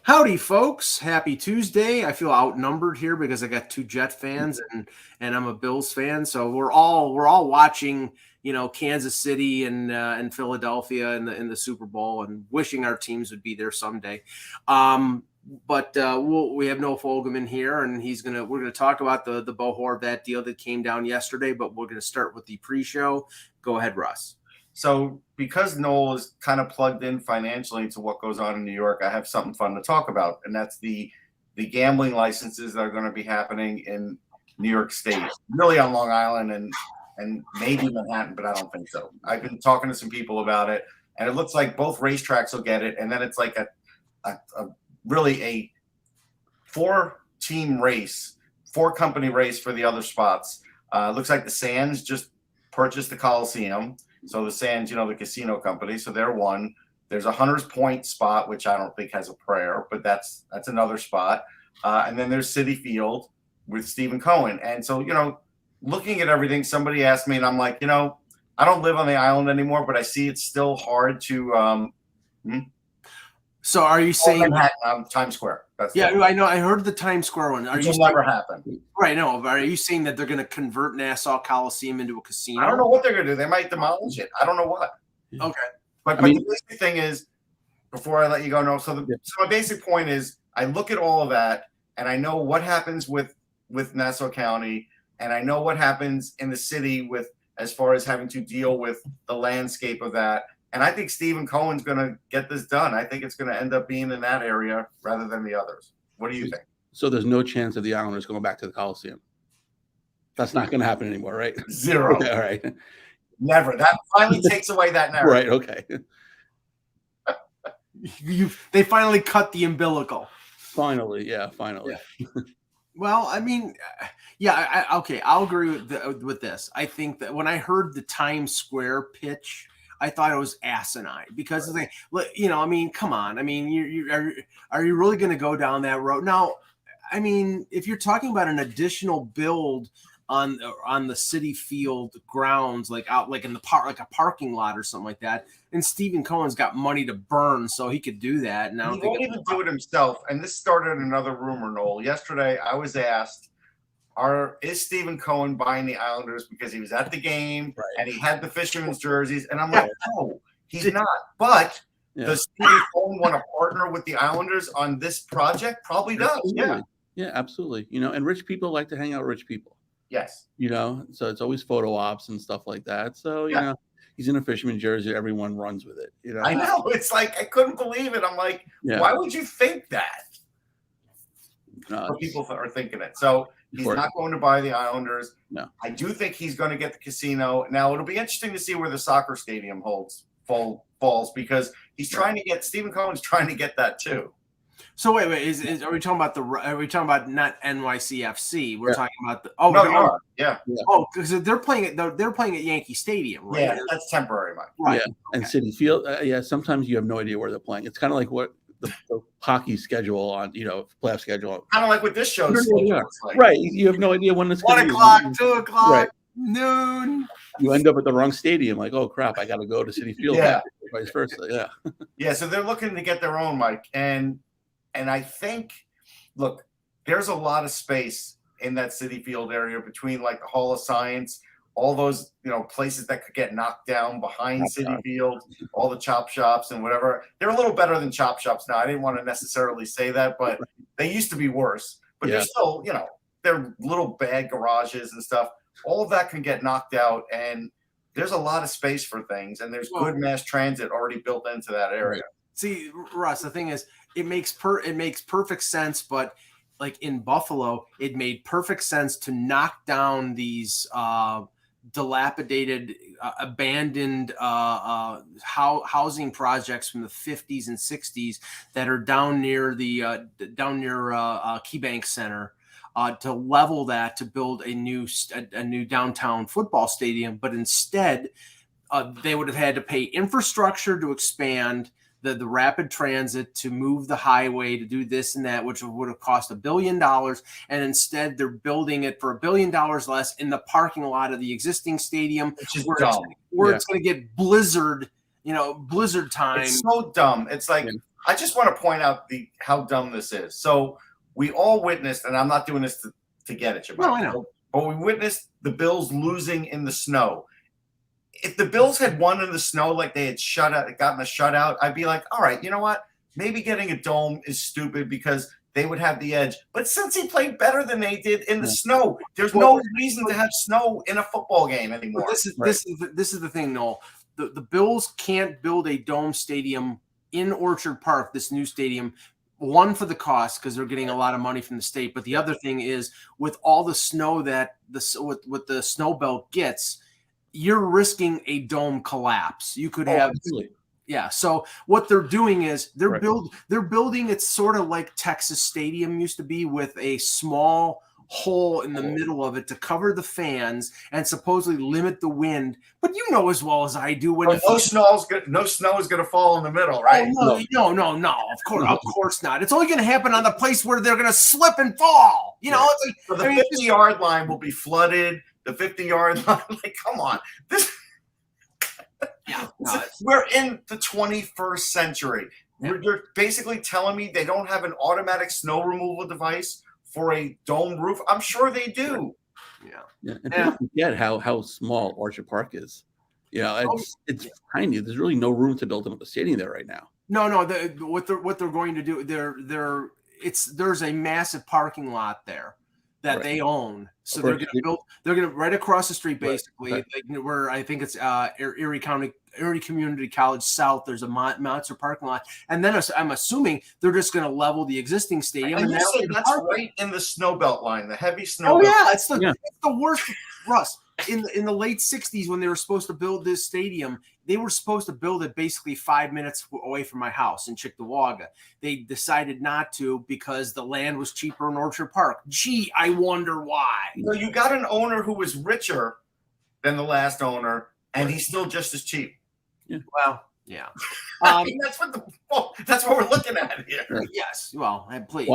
Howdy, folks. Happy Tuesday. I feel outnumbered here because I got two Jet fans and I'm a Bills fan. So we're all watching, Kansas City and Philadelphia in the Super Bowl and wishing our teams would be there someday. But we have Noah Fogelman here, and we're gonna talk about the Bo Horvat deal that came down yesterday. But we're gonna start with the pre-show. Go ahead, Russ. So because Noel is kind of plugged in financially to what goes on in New York, I have something fun to talk about, and that's the gambling licenses that are going to be happening in New York State, really on Long Island and maybe Manhattan, but I don't think so. I've been talking to some people about it, and it looks like both racetracks will get it, and then it's like a really a 4-team race, 4-company race for the other spots. Looks like the Sands just purchased the Coliseum. So the Sands, the casino company, so they're one. There's a Hunters Point spot, which I don't think has a prayer, but that's another spot. And then there's Citi Field with Stephen Cohen. And so, looking at everything, somebody asked me, and I'm like, I don't live on the island anymore, but I see it's still hard to. So are you saying Manhattan, Times Square? I know. I heard the Times Square one. It'll never happen. Right. No. But are you saying that they're going to convert Nassau Coliseum into a casino? I don't know what they're going to do. They might demolish it. I don't know what. Okay. But the basic thing is, before I let you go, no. So my basic point is, I look at all of that, and I know what happens with Nassau County, and I know what happens in the city with as far as having to deal with the landscape of that. And I think Stephen Cohen's going to get this done. I think it's going to end up being in that area rather than the others. What do you think? So there's no chance of the Islanders going back to the Coliseum. That's not going to happen anymore, right? Zero. Okay, all right. Never. That finally takes away that narrative. Right. Okay. They finally cut the umbilical. Finally. Yeah. Well, I mean, okay. I'll agree with this. I think that when I heard the Times Square pitch, I thought it was asinine because come on. I mean, are you really going to go down that road? Now, I mean, if you're talking about an additional build on the Citi Field grounds, like in the park, like a parking lot or something like that, and Stephen Cohen's got money to burn, so he could do that. And he won't even do it himself. And this started another rumor, Noel. Yesterday, I was asked, is Stephen Cohen buying the Islanders because he was at the game and he had the fisherman's jerseys? And I'm like, no, he's not. But does Stephen Cohen want to partner with the Islanders on this project? Probably does. Absolutely. Yeah, absolutely. And rich people like to hang out with rich people. Yes. So it's always photo ops and stuff like that. So, he's in a fisherman jersey. Everyone runs with it. I know. It's like, I couldn't believe it. I'm like, why would you think that? People are thinking it. So he's not going to buy the Islanders. No. I do think he's going to get the casino. Now, it'll be interesting to see where the soccer stadium falls because Stephen Cohen's trying to get that too. So wait, are we talking about not NYCFC? We're talking about because they're playing at Yankee Stadium, right? Yeah, that's temporary, Mike. Right. Yeah, and Citi Field. Sometimes you have no idea where they're playing. It's kind of like what the hockey schedule on, playoff schedule. Kind of like what this show is like. Right. You have no idea when it's 1 o'clock, 2 o'clock, noon. You end up at the wrong stadium. Like, oh crap, I got to go to Citi Field. Yeah. Vice versa. Yeah. Yeah. So they're looking to get their own, Mike, and I think, look, there's a lot of space in that Citi Field area between like the Hall of Science, all those, places that could get knocked down behind Citi Field, all the chop shops and whatever. They're a little better than chop shops now. I didn't want to necessarily say that, but they used to be worse. But they're still, they're little bad garages and stuff. All of that can get knocked out, and there's a lot of space for things, and there's good mass transit already built into that area. See, Russ, the thing is, it makes perfect sense, but like in Buffalo, it made perfect sense to knock down these dilapidated, abandoned housing projects from the 50s and 60s that are down near KeyBank Center, to level that to build a new downtown football stadium. But instead, they would have had to pay infrastructure to expand the rapid transit, to move the highway, to do this and that, which would have cost $1 billion. And instead they're building it for $1 billion less in the parking lot of the existing stadium, where it's going to get blizzard time. It's so dumb. It's like, I just want to point out how dumb this is. So we all witnessed, and I'm not doing this to get at you, No, I know. but we witnessed the Bills losing in the snow. If the Bills had won in the snow, like they had gotten a shutout, I'd be like, all right, you know what? Maybe getting a dome is stupid because they would have the edge. But since he played better than they did in the snow, there's no reason to have snow in a football game anymore. This is the thing, Noel. The Bills can't build a dome stadium in Orchard Park, this new stadium, one for the cost because they're getting a lot of money from the state, but the other thing is with all the snow that what the snow belt gets, you're risking a dome collapse. You could have Yeah. So what they're doing is they're building it's sort of like Texas Stadium used to be, with a small hole in the middle of it to cover the fans and supposedly limit the wind. But you know as well as I do when no snow is going to fall in the middle, right? Oh, no. Of course not. It's only going to happen on the place where they're going to slip and fall. You know, it's like, so the 50-yard line will be flooded. The 50-yard line, like, come on, we're in the 21st century. You're basically telling me they don't have an automatic snow removal device for a dome roof? I'm sure they do. Yeah. And people forget how small Orchard Park is. You know, it's tiny. There's really no room to build a stadium there right now. No. What they're going to do, there's a massive parking lot there that they own. So they're going to right across the street, basically, like where I think it's Erie Community College South. There's a monster parking lot, and then I'm assuming they're just going to level the existing stadium. And you say that's right in the snow belt line, the heavy snow. It's the worst, Russ. In the late 60s, when they were supposed to build this stadium, they were supposed to build it basically 5 minutes away from my house in Cheektowaga. They decided not to because the land was cheaper in Orchard Park. Gee, I wonder why. So you got an owner who was richer than the last owner, and he's still just as cheap. Yeah. Well, yeah. I mean, that's what we're looking at here. Yes. Well, please.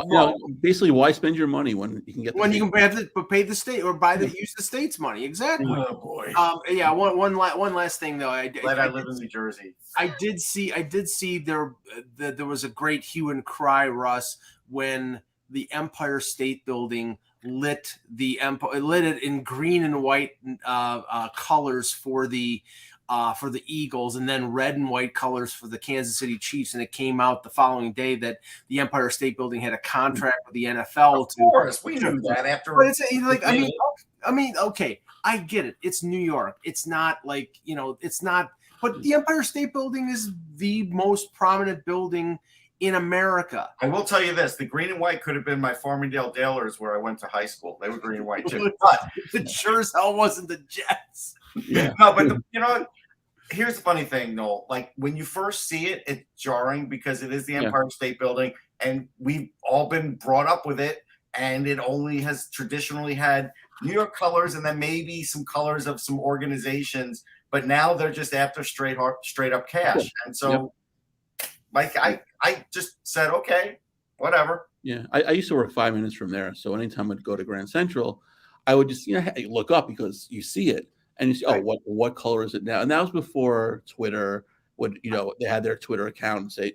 Basically, why spend your money when you can get you can pay the state or use the state's money? Exactly. Oh boy. One last thing though. I live in New Jersey. I did see there was a great hue and cry, Russ, when the Empire State Building lit it in green and white colors for the Eagles, and then red and white colors for the Kansas City Chiefs. And it came out the following day that the Empire State Building had a contract with the NFL. Of course, we knew that after. But it's like, I mean, okay, I get it. It's New York. It's not like, it's not. But the Empire State Building is the most prominent building in America. I will tell you this: the green and white could have been my Farmingdale Dalers, where I went to high school. They were green and white too. But it sure as hell wasn't the Jets. Yeah. No, but here's the funny thing, Noel. Like, when you first see it, it's jarring because it is the Empire State Building, and we've all been brought up with it, and it only has traditionally had New York colors and then maybe some colors of some organizations, but now they're just after straight up cash. And so, like, I just said, okay, whatever. Yeah, I used to work 5 minutes from there, so anytime I'd go to Grand Central, I would just look up because you see it. And you see, what color is it now? And that was before Twitter would, they had their Twitter account and say,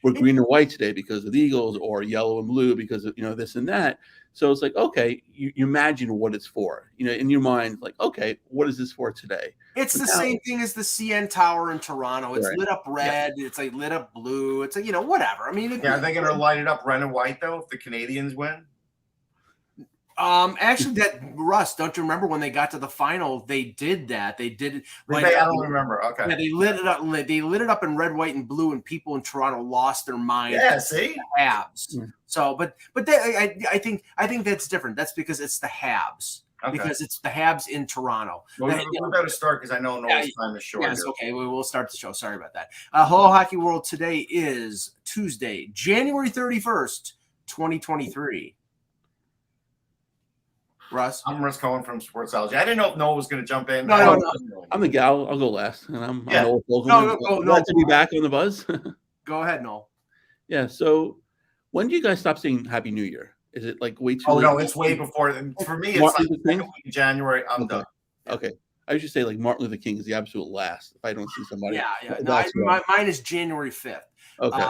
we're green and white today because of the Eagles, or yellow and blue because of, this and that. So it's like, okay, you imagine what it's for, in your mind, like, okay, what is this for today? It's the same thing as the CN Tower in Toronto. It's lit up red. It's like lit up blue. It's like, whatever. I mean, are they going to light it up red and white though if the Canadians win? Actually, Russ, don't you remember when they got to the final? They did that. They did it. I don't remember. Okay. Yeah, they lit it up. They lit it up in red, white, and blue, and people in Toronto lost their minds. Yeah, see, Habs. Yeah. So, but I think that's different. That's because it's the Habs. Okay. Because it's the Habs in Toronto. Well, we better start because I know Noel's time is short. Yes, okay. We will start the show. Sorry about that. Hello, Hockey World. Today is Tuesday, January 31st, 2023. Russ? I'm Russ Cohen from Sportsology. I didn't know if Noel was going to jump in. No. I'm the gal. I'll go last. And I'm Noel. Glad to be back on the buzz. Go ahead, Noel. Yeah. So when do you guys stop saying Happy New Year? Is it like way too late? No, it's way before. For me, it's like January. I'm done. Okay. I should say like Martin Luther King is the absolute last. If I don't see somebody. Yeah. No, mine is January 5th. Okay.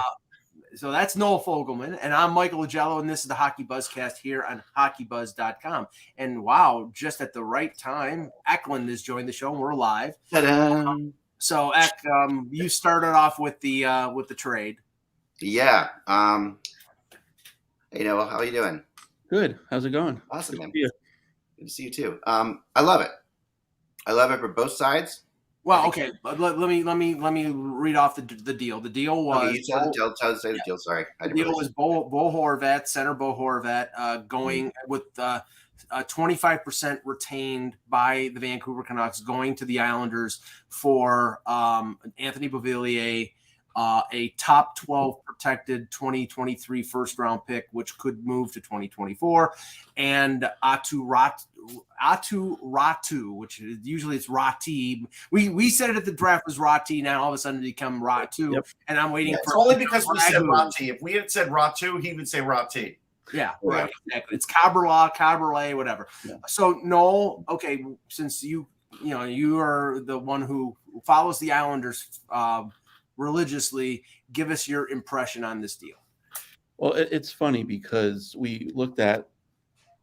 So that's Noel Fogelman, and I'm Michael Agello, and this is the Hockey Buzzcast here on HockeyBuzz.com. And wow, just at the right time, Eklund has joined the show, and we're live. Ta-da. So, Ek, you started off with the trade. Yeah. Hey, Noah, how are you doing? Good. How's it going? Awesome, man. Yeah. Good to see you too. I love it. I love it for both sides. Well, okay. Let me read off the deal. The deal was Okay, you say the deal. Sorry, the deal was Bo Horvat, center Bo Horvat, going with 25% retained by the Vancouver Canucks, going to the Islanders for Anthony Beauvillier, a top 12 protected 2023 first round pick, which could move to 2024, and Atu Ratu, which usually it's Rati. We said it at the draft was Rati. Now all of a sudden it become Ratu, Yep. And I'm waiting for it's only because we said Ragu. Rati. If we had said Ratu, he would say Rati. Yeah, Right. exactly. It's Caberlet, whatever. Yeah. So Noel, okay, since you are the one who follows the Islanders religiously, give us your impression on this deal. Well, it's funny because we looked at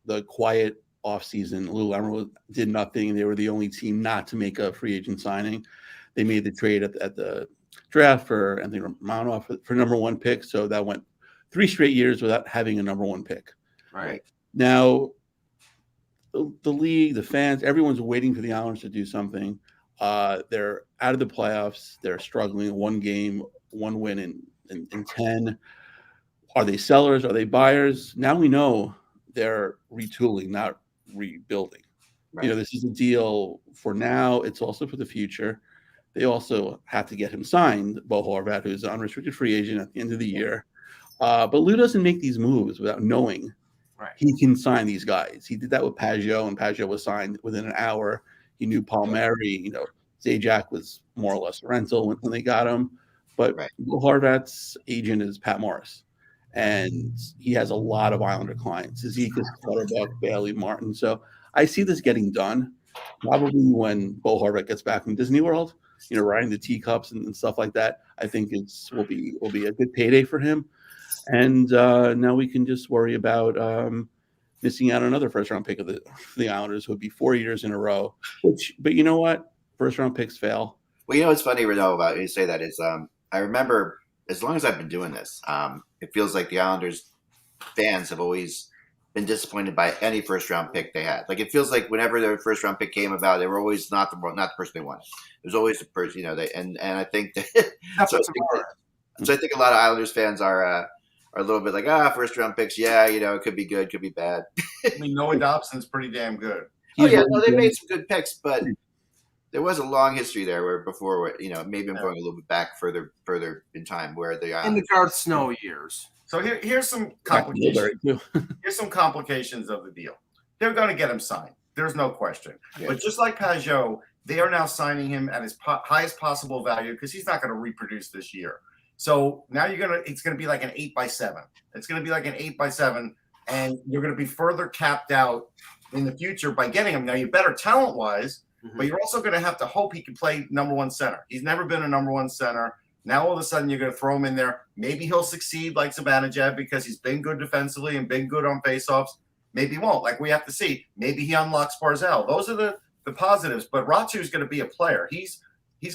the quiet offseason. Lou Lamoriello did nothing. They were the only team not to make a free agent signing. They made the trade at the draft for Anthony Romanoff for number one pick. So that went 3 straight years without having a number one pick. Right. Now, the league, the fans, everyone's waiting for the Islanders to do something. They're out of the playoffs. They're struggling. 1 game, 1 win in 10. Are they sellers? Are they buyers? Now we know they're retooling, not rebuilding. Right. This is a deal for now. It's also for the future. They also have to get him signed, Bo Horvat, who's an unrestricted free agent at the end of the year. But Lou doesn't make these moves without knowing he can sign these guys. He did that with Pajot, and Pajot was signed within an hour. He knew Palmieri. Zajac was more or less a rental when they got him. But Bo Horvat's agent is Pat Morris, and he has a lot of Islander clients. Ezekiel, Clutterbuck, Bailey, Martin. So I see this getting done probably when Bo Horvat gets back from Disney World, riding the teacups and stuff like that. I think will be a good payday for him. And now we can just worry about missing out on another first-round pick of the Islanders, who would be 4 years in a row. But you know what? First-round picks fail. Well, what's funny, Renaud, about you say that is I remember as long as I've been doing this, it feels like the Islanders fans have always been disappointed by any first-round pick they had. Like it feels like whenever their first-round pick came about, they were always not the person they wanted. It was always the person, and I think that. So I think a lot of Islanders fans are a little bit like, first round picks. Yeah, it could be good, could be bad. I mean, Noah Dobson's pretty damn good. They made some good picks, but there was a long history there where before, maybe I'm going a little bit back further in time where the in the Garth Snow years. So here's some complications. Here's some complications of the deal. They're going to get him signed. There's no question. Yeah. But just like Pajot, they are now signing him at his highest possible value because he's not going to reproduce this year. So now it's going to be like an 8x7. It's going to be like an 8x7, and you're going to be further capped out in the future by getting him. Now you're better talent-wise, but you're also going to have to hope he can play number one center. He's never been a number one center. Now all of a sudden you're going to throw him in there. Maybe he'll succeed like Zibanejad because he's been good defensively and been good on faceoffs. Maybe he won't. Like we have to see. Maybe he unlocks Barzal. Those are the positives. But Ratu is going to be a player. He's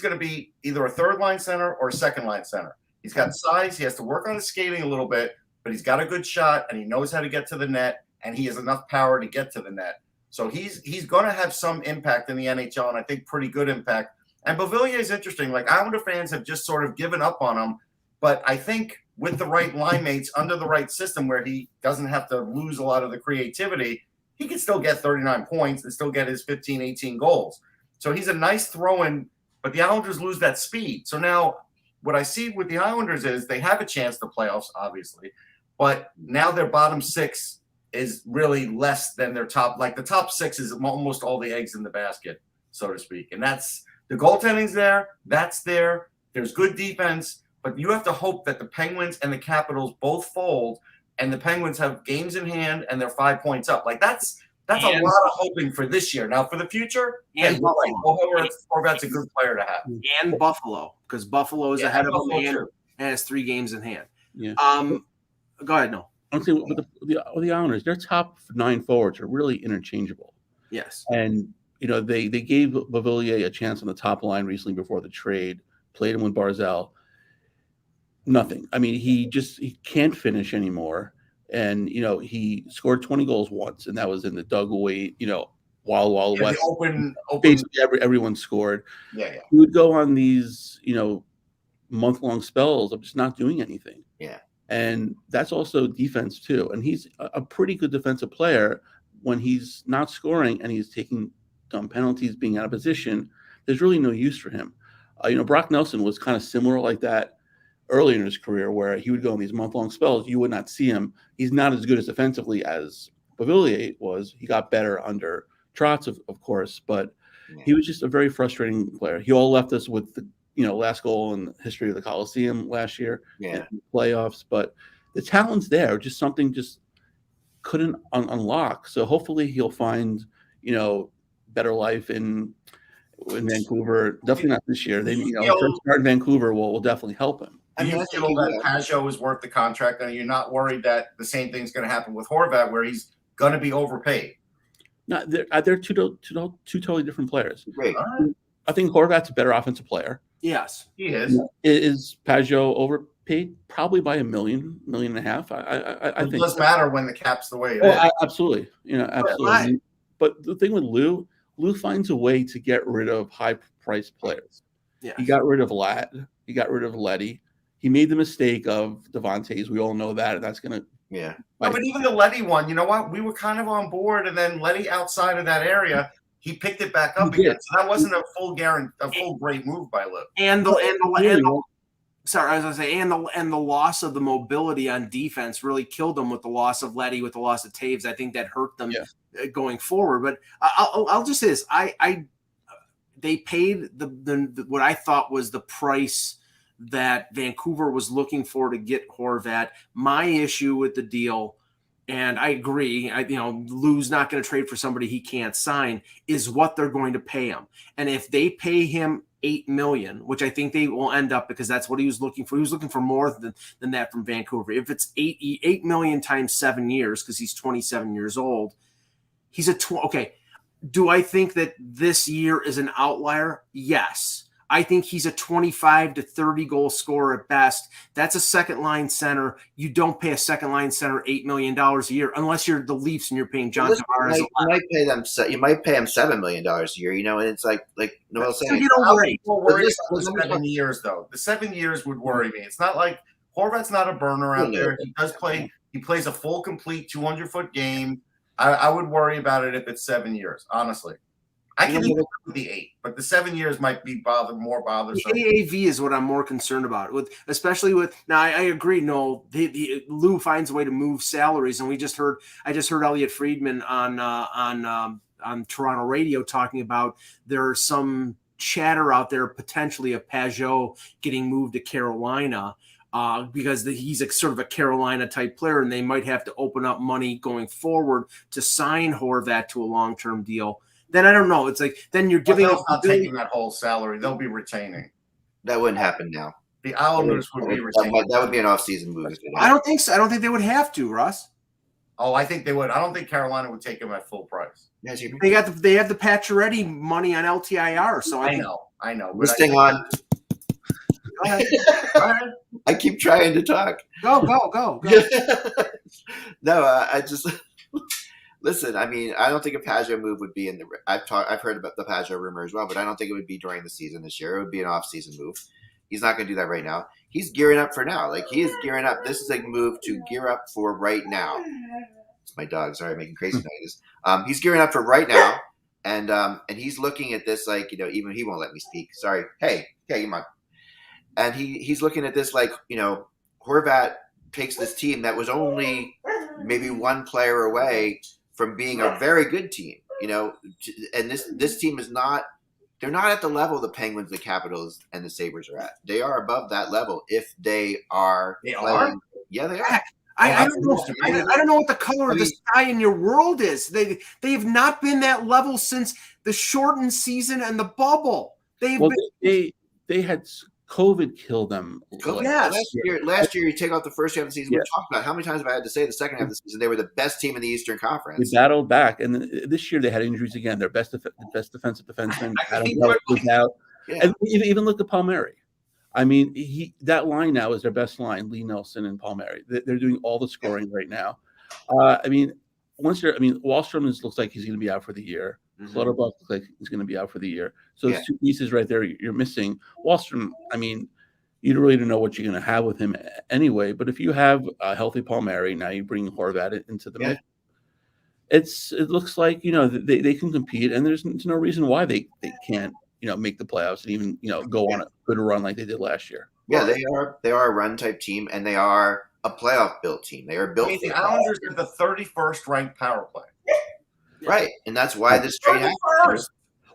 going to be either a third-line center or a second-line center. He's got size. He has to work on his skating a little bit, but he's got a good shot, and he knows how to get to the net, and he has enough power to get to the net. So he's going to have some impact in the NHL, and I think pretty good impact. And Beauvillier is interesting. Like Islander fans have just sort of given up on him, but I think with the right line mates under the right system where he doesn't have to lose a lot of the creativity, he can still get 39 points and still get his 15, 18 goals. So he's a nice throw-in, but the Islanders lose that speed. So now what I see with the Islanders is they have a chance to playoffs, obviously, but now their bottom 6 is really less than their top. Like the top 6 is almost all the eggs in the basket, so to speak. And that's the goaltending's there. That's there. There's good defense, but you have to hope that the Penguins and the Capitals both fold, and the Penguins have games in hand and they're 5 points up. Like that's a lot of hoping for this year. Now for the future, and Horvat's a good player to have. And Buffalo, because Buffalo is ahead of them. and has 3 games in hand. Yeah. Go ahead, no. I'm saying with the Islanders, their top 9 forwards are really interchangeable. Yes. And they gave Beauvillier a chance on the top line recently before the trade. Played him with Barzal. Nothing. I mean, he can't finish anymore. And he scored 20 goals once, and that was in the Doug Weight, Wild West. Open. Basically, everyone scored. Yeah. He would go on these, month-long spells of just not doing anything. Yeah. And that's also defense too. And he's a pretty good defensive player when he's not scoring and he's taking dumb penalties, being out of position. There's really no use for him. Brock Nelson was kind of similar like that early in his career, where he would go on these month-long spells. You would not see him. He's not as good as defensively as Beauvillier was. He got better under Trotz, of course, but he was just a very frustrating player. He all left us with the last goal in the history of the Coliseum last year in the playoffs. But the talent's there, just something just couldn't unlock. So hopefully he'll find better life in Vancouver. Definitely not this year. First start in Vancouver will definitely help him. Do you feel that Pajot is worth the contract, and you're not worried that the same thing's going to happen with Horvat, where he's going to be overpaid? No, they're two totally different players. Great. I think Horvat's a better offensive player. Yes, he is. Is Pajot overpaid? Probably by $1 million, $1.5 million. I think it does matter when the cap's the way it is. Absolutely. Absolutely. But the thing with Lou finds a way to get rid of high-priced players. Yeah. He got rid of Ladd. He got rid of Letty. He made the mistake of Devontae's. We all know that. And that's going to. Yeah. No, but even the Letty one, you know what? We were kind of on board, and then Letty outside of that area, he picked it back up again. So that wasn't a full great move by Lou. And the loss of the mobility on defense really killed them with the loss of Letty, with the loss of Taves. I think that hurt them going forward. But I'll just say this: they paid the what I thought was the price that Vancouver was looking for to get Horvat. My issue with the deal, and I agree, Lou's not going to trade for somebody he can't sign, is what they're going to pay him. And if they pay him $8 million, which I think they will end up, because that's what he was looking for. He was looking for more than that from Vancouver. If it's $8 million times 7 years, because he's 27 years old, he's okay. Do I think that this year is an outlier? Yes. I think he's a 25 to 30 goal scorer at best. That's a second line center. You don't pay a second line center $8 million a year unless you're the Leafs and you're paying John Tavares. You might pay him $7 million a year, and it's like Noel said. We're worried about the 7 years, though. The 7 years would worry me. It's not like Horvat's not a burner out there. He does play. He plays a full, complete 200-foot game. I would worry about it if it's 7 years, honestly. I can live with the 8, but the 7 years might be more bothersome. The AAV is what I'm more concerned about, especially with. Now, I agree. No, Lou finds a way to move salaries, and I just heard Elliot Friedman on Toronto radio talking about there's some chatter out there potentially of Pajot getting moved to Carolina. Because he's sort of a Carolina type player, and they might have to open up money going forward to sign Horvat to a long-term deal. Then I don't know. It's like then you're giving up not taking that whole salary. They'll be retaining. That wouldn't happen now. The Islanders would be retaining. That would be an off-season move. I don't think so. I don't think they would have to, Russ. Oh, I think they would. I don't think Carolina would take him at full price. Yes, they have the Pacioretty money on LTIR. So I know. This thing on. Go ahead. I keep trying to talk. Go. No, I just listen. I mean, I don't think a Pajot move would be in the. I've heard about the Pajot rumor as well, but I don't think it would be during the season this year. It would be an off-season move. He's not going to do that right now. He's gearing up for now. Like he is gearing up. This is a move to gear up for right now. It's my dog. Sorry, making crazy noises. He's gearing up for right now, and he's looking at this like even he won't let me speak. Sorry. Hey, come on. And he's looking at this like, Horvat takes this team that was only maybe one player away from being a very good team, and this team is not – they're not at the level the Penguins, the Capitals, and the Sabres are at. They are above that level if they are – They are? Yeah, they are. I don't know what the color of the sky in your world is. They have not been that level since the shortened season and the bubble. They had – COVID killed them. Yes. Last year, you take out the first half of the season. Yeah. We talked about how many times have I had to say the second half of the season they were the best team in the Eastern We Conference. battled back, and this year they had injuries again. Their best defensive defenseman, Adam Pelech, was out. Yeah. And even look at Palmieri. I mean, that line now is their best line, Lee Nelson and Palmieri. They're doing all the scoring right now. I mean, Wallstrom looks like he's going to be out for the year. Clutterbuck looks like he's going to be out for the year. So those two pieces right there you're missing. Wallstrom, I mean, you really don't know what you're going to have with him anyway. But if you have a healthy Palmieri, now you bring Horvat into the mix. It looks like, they can compete, and there's no reason why they can't, make the playoffs and even, go on a good run like they did last year. Yeah, they are a run type team, and they are a playoff built team. They are built. The Islanders are the 31st ranked power play. Right, and that's why this trade happened.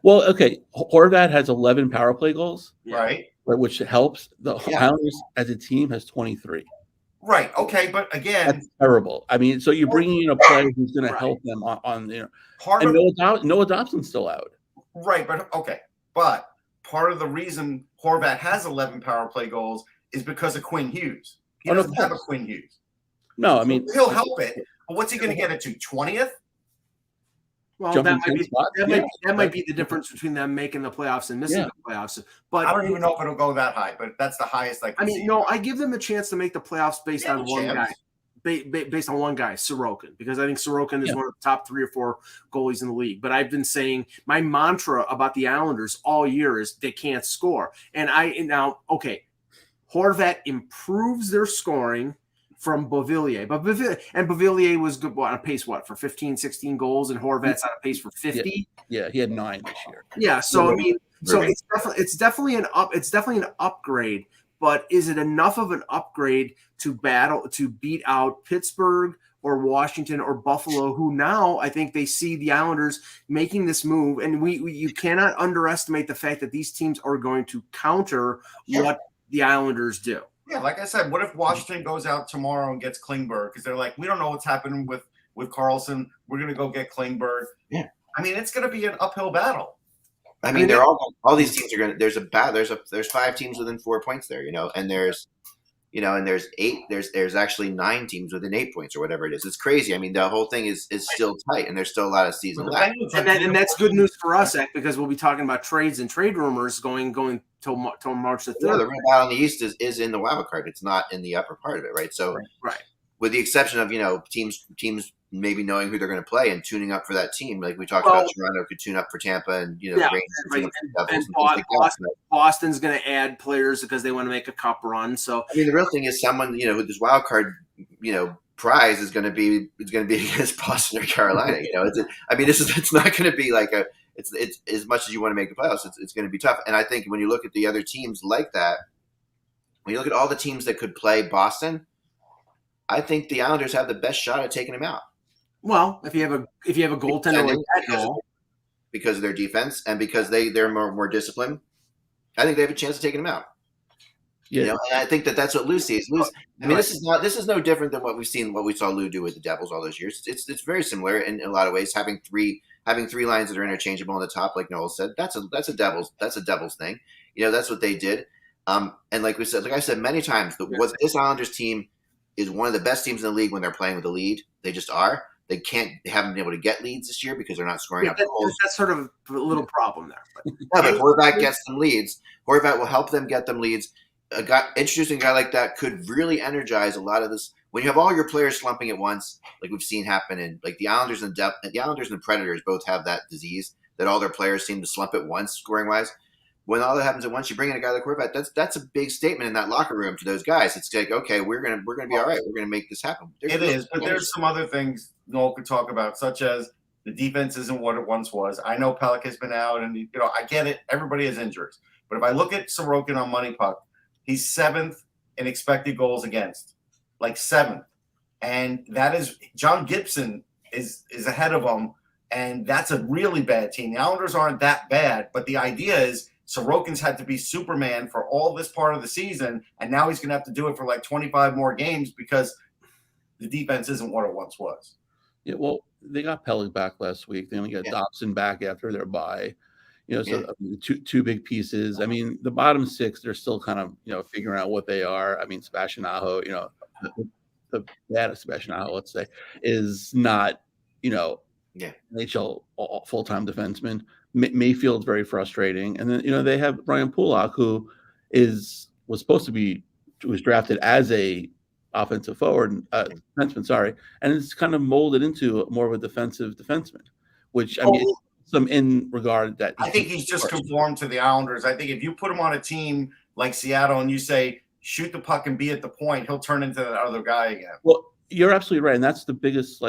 Well, okay, Horvat has 11 power play goals, right, which helps. The Islanders as a team has 23. Right. Okay, but again, that's terrible. I mean, so you're bringing in a player who's going to help them on Noah Dobson's still out. Right, but part of the reason Horvat has 11 power play goals is because of Quinn Hughes. He doesn't have a Quinn Hughes. No, I mean, he'll help it, but what's he going to get it to? 20th? Well, that might be the difference between them making the playoffs and missing the playoffs. But I don't even know if it'll go that high, but that's the highest I can see. No, I give them a chance to make the playoffs based on one guy. Based on one guy, Sorokin, because I think Sorokin is one of the top 3 or 4 goalies in the league. But I've been saying my mantra about the Islanders all year is they can't score. And Horvat improves their scoring from Beauvillier. But Beauvillier was good on a pace for 15, 16 goals, and Horvat's on a pace for 50. Yeah, he had 9 this year. Yeah, so I mean, it's definitely an upgrade. But is it enough of an upgrade to beat out Pittsburgh or Washington or Buffalo, who now I think they see the Islanders making this move, and you cannot underestimate the fact that these teams are going to counter what the Islanders do. Yeah, like I said, what if Washington goes out tomorrow and gets Klingberg because they're like, we don't know what's happening with Carlson. We're going to go get Klingberg. Yeah, I mean, it's going to be an uphill battle. I mean, they're all these teams are going to. There's 5 teams within 4 points there, and there's 8. There's actually 9 teams within 8 points or whatever it is. It's crazy. I mean, the whole thing is still tight, and there's still a lot of season left. And that's good news for us, because we'll be talking about trades and trade rumors going till March the 3rd. Yeah, the red battle in the East is in the wild card. It's not in the upper part of it, right? So, with the exception of teams maybe knowing who they're going to play and tuning up for that team, like we talked about, Toronto could tune up for Tampa, and Boston's going to add players because they want to make a cup run. So I mean, the real thing is someone with this wild card prize is going to be against Boston or Carolina. It's not going to be like it's as much as you want to make the playoffs. It's going to be tough. And I think when you look at the other teams like that, when you look at all the teams that could play Boston, I think the Islanders have the best shot at taking them out. Well, if you have a goaltender like that, because of their defense and because they're more disciplined, I think they have a chance of taking them out. Yeah, and I think that's what Lou sees. I mean, this is no different than what we saw Lou do with the Devils all those years. It's very similar in a lot of ways. Having three lines that are interchangeable on the top, like Noel said, that's a Devils thing. That's what they did. And like I said many times, what this Islanders team is one of the best teams in the league when they're playing with a lead. They just are. They haven't been able to get leads this year because they're not scoring up goals. That's sort of a little problem there. But Horvat gets them leads. Horvat will help them get them leads. Introducing a guy like that could really energize a lot of this. When you have all your players slumping at once, like we've seen happen in like the Islanders and the Predators both have that disease that all their players seem to slump at once scoring wise. When all that happens at once, you bring in a guy like Horvat. That's a big statement in that locker room to those guys. It's like, okay, we're gonna be all right. We're gonna make this happen. But there's some other things Noel could talk about, such as the defense isn't what it once was. I know Pelech has been out, and I get it. Everybody has injuries, but if I look at Sorokin on Money Puck, he's 7th in expected goals against, like 7th, and that is John Gibson is ahead of him, and that's a really bad team. The Islanders aren't that bad, but the idea is Sorokin's had to be Superman for all this part of the season, and now he's going to have to do it for like 25 more games because the defense isn't what it once was. Yeah, well, they got Pelech back last week. They only got Dobson back after their bye. So two big pieces. I mean, the bottom six, they're still kind of figuring out what they are. I mean, Sebastian Aho, the bad Sebastian Aho, let's say, is not NHL full-time defenseman. Mayfield's very frustrating, and then they have Brian Pulak, who was drafted as a offensive forward, defenseman, sorry, and it's kind of molded into more of a defensive defenseman, which I mean, some in regard that I think he's just conformed to the Islanders. I think if you put him on a team like Seattle and you say shoot the puck and be at the point, he'll turn into that other guy again. Well, you're absolutely right, and that's the biggest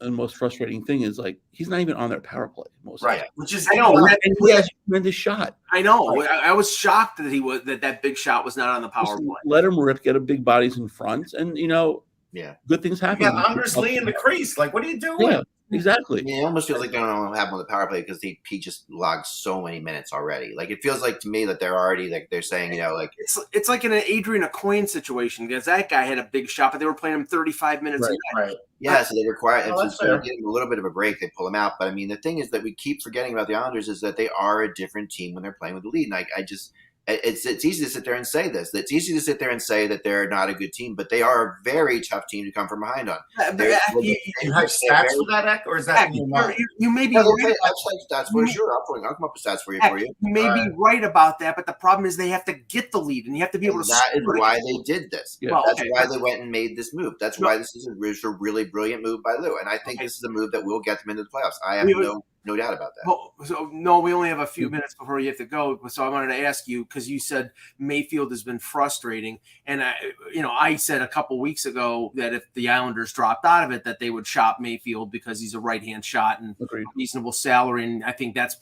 and most frustrating thing is he's not even on their power play most right, of which is I know, and he has a tremendous shot. I know. Right. I was shocked that that big shot was not on the power play. Let him rip, get a big bodies in front, and good things happen. Yeah, Anders Lee in the crease. What are you doing? Yeah, exactly. Yeah, it almost feels like they don't have him on the power play because he just logged so many minutes already. It feels like to me that they're already they're saying it's like in an Adrian Aucoin situation because that guy had a big shot, but they were playing him 35 minutes. Right. Yeah, so they require so give him a little bit of a break. They pull him out, but I mean the thing is that we keep forgetting about the Islanders is that they are a different team when they're playing with the lead, and it's easy to sit there and say this. It's easy to sit there and say that they're not a good team, but they are a very tough team to come from behind on. You have stats for that, Ek, or is that you may be right stats for sure. I'll come up with stats for you. You may be right about that, but the problem is they have to get the lead, and you have to be able to. That is why they did this. Yeah. That's why they went and made this move. That's why this is a really brilliant move by Lou, and I think this is a move that will get them into the playoffs. I have no doubt about that. Well, we only have a few minutes before you have to go. So I wanted to ask you, because you said Mayfield has been frustrating. And, I said a couple weeks ago that if the Islanders dropped out of it, that they would shop Mayfield because he's a right-hand shot and reasonable salary. And I think that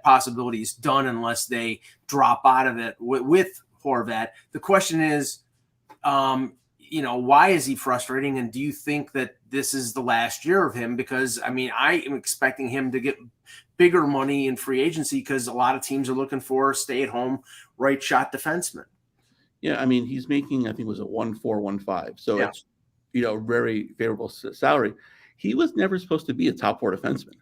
possibility is done unless they drop out of it with Horvat. The question is, why is he frustrating? And do you think that this is the last year of him? Because, I mean, I am expecting him to get bigger money in free agency because a lot of teams are looking for stay-at-home right-shot defenseman. Yeah, I mean, he's making, I think it was a 1.415. So it's, very favorable salary. He was never supposed to be a top four defenseman.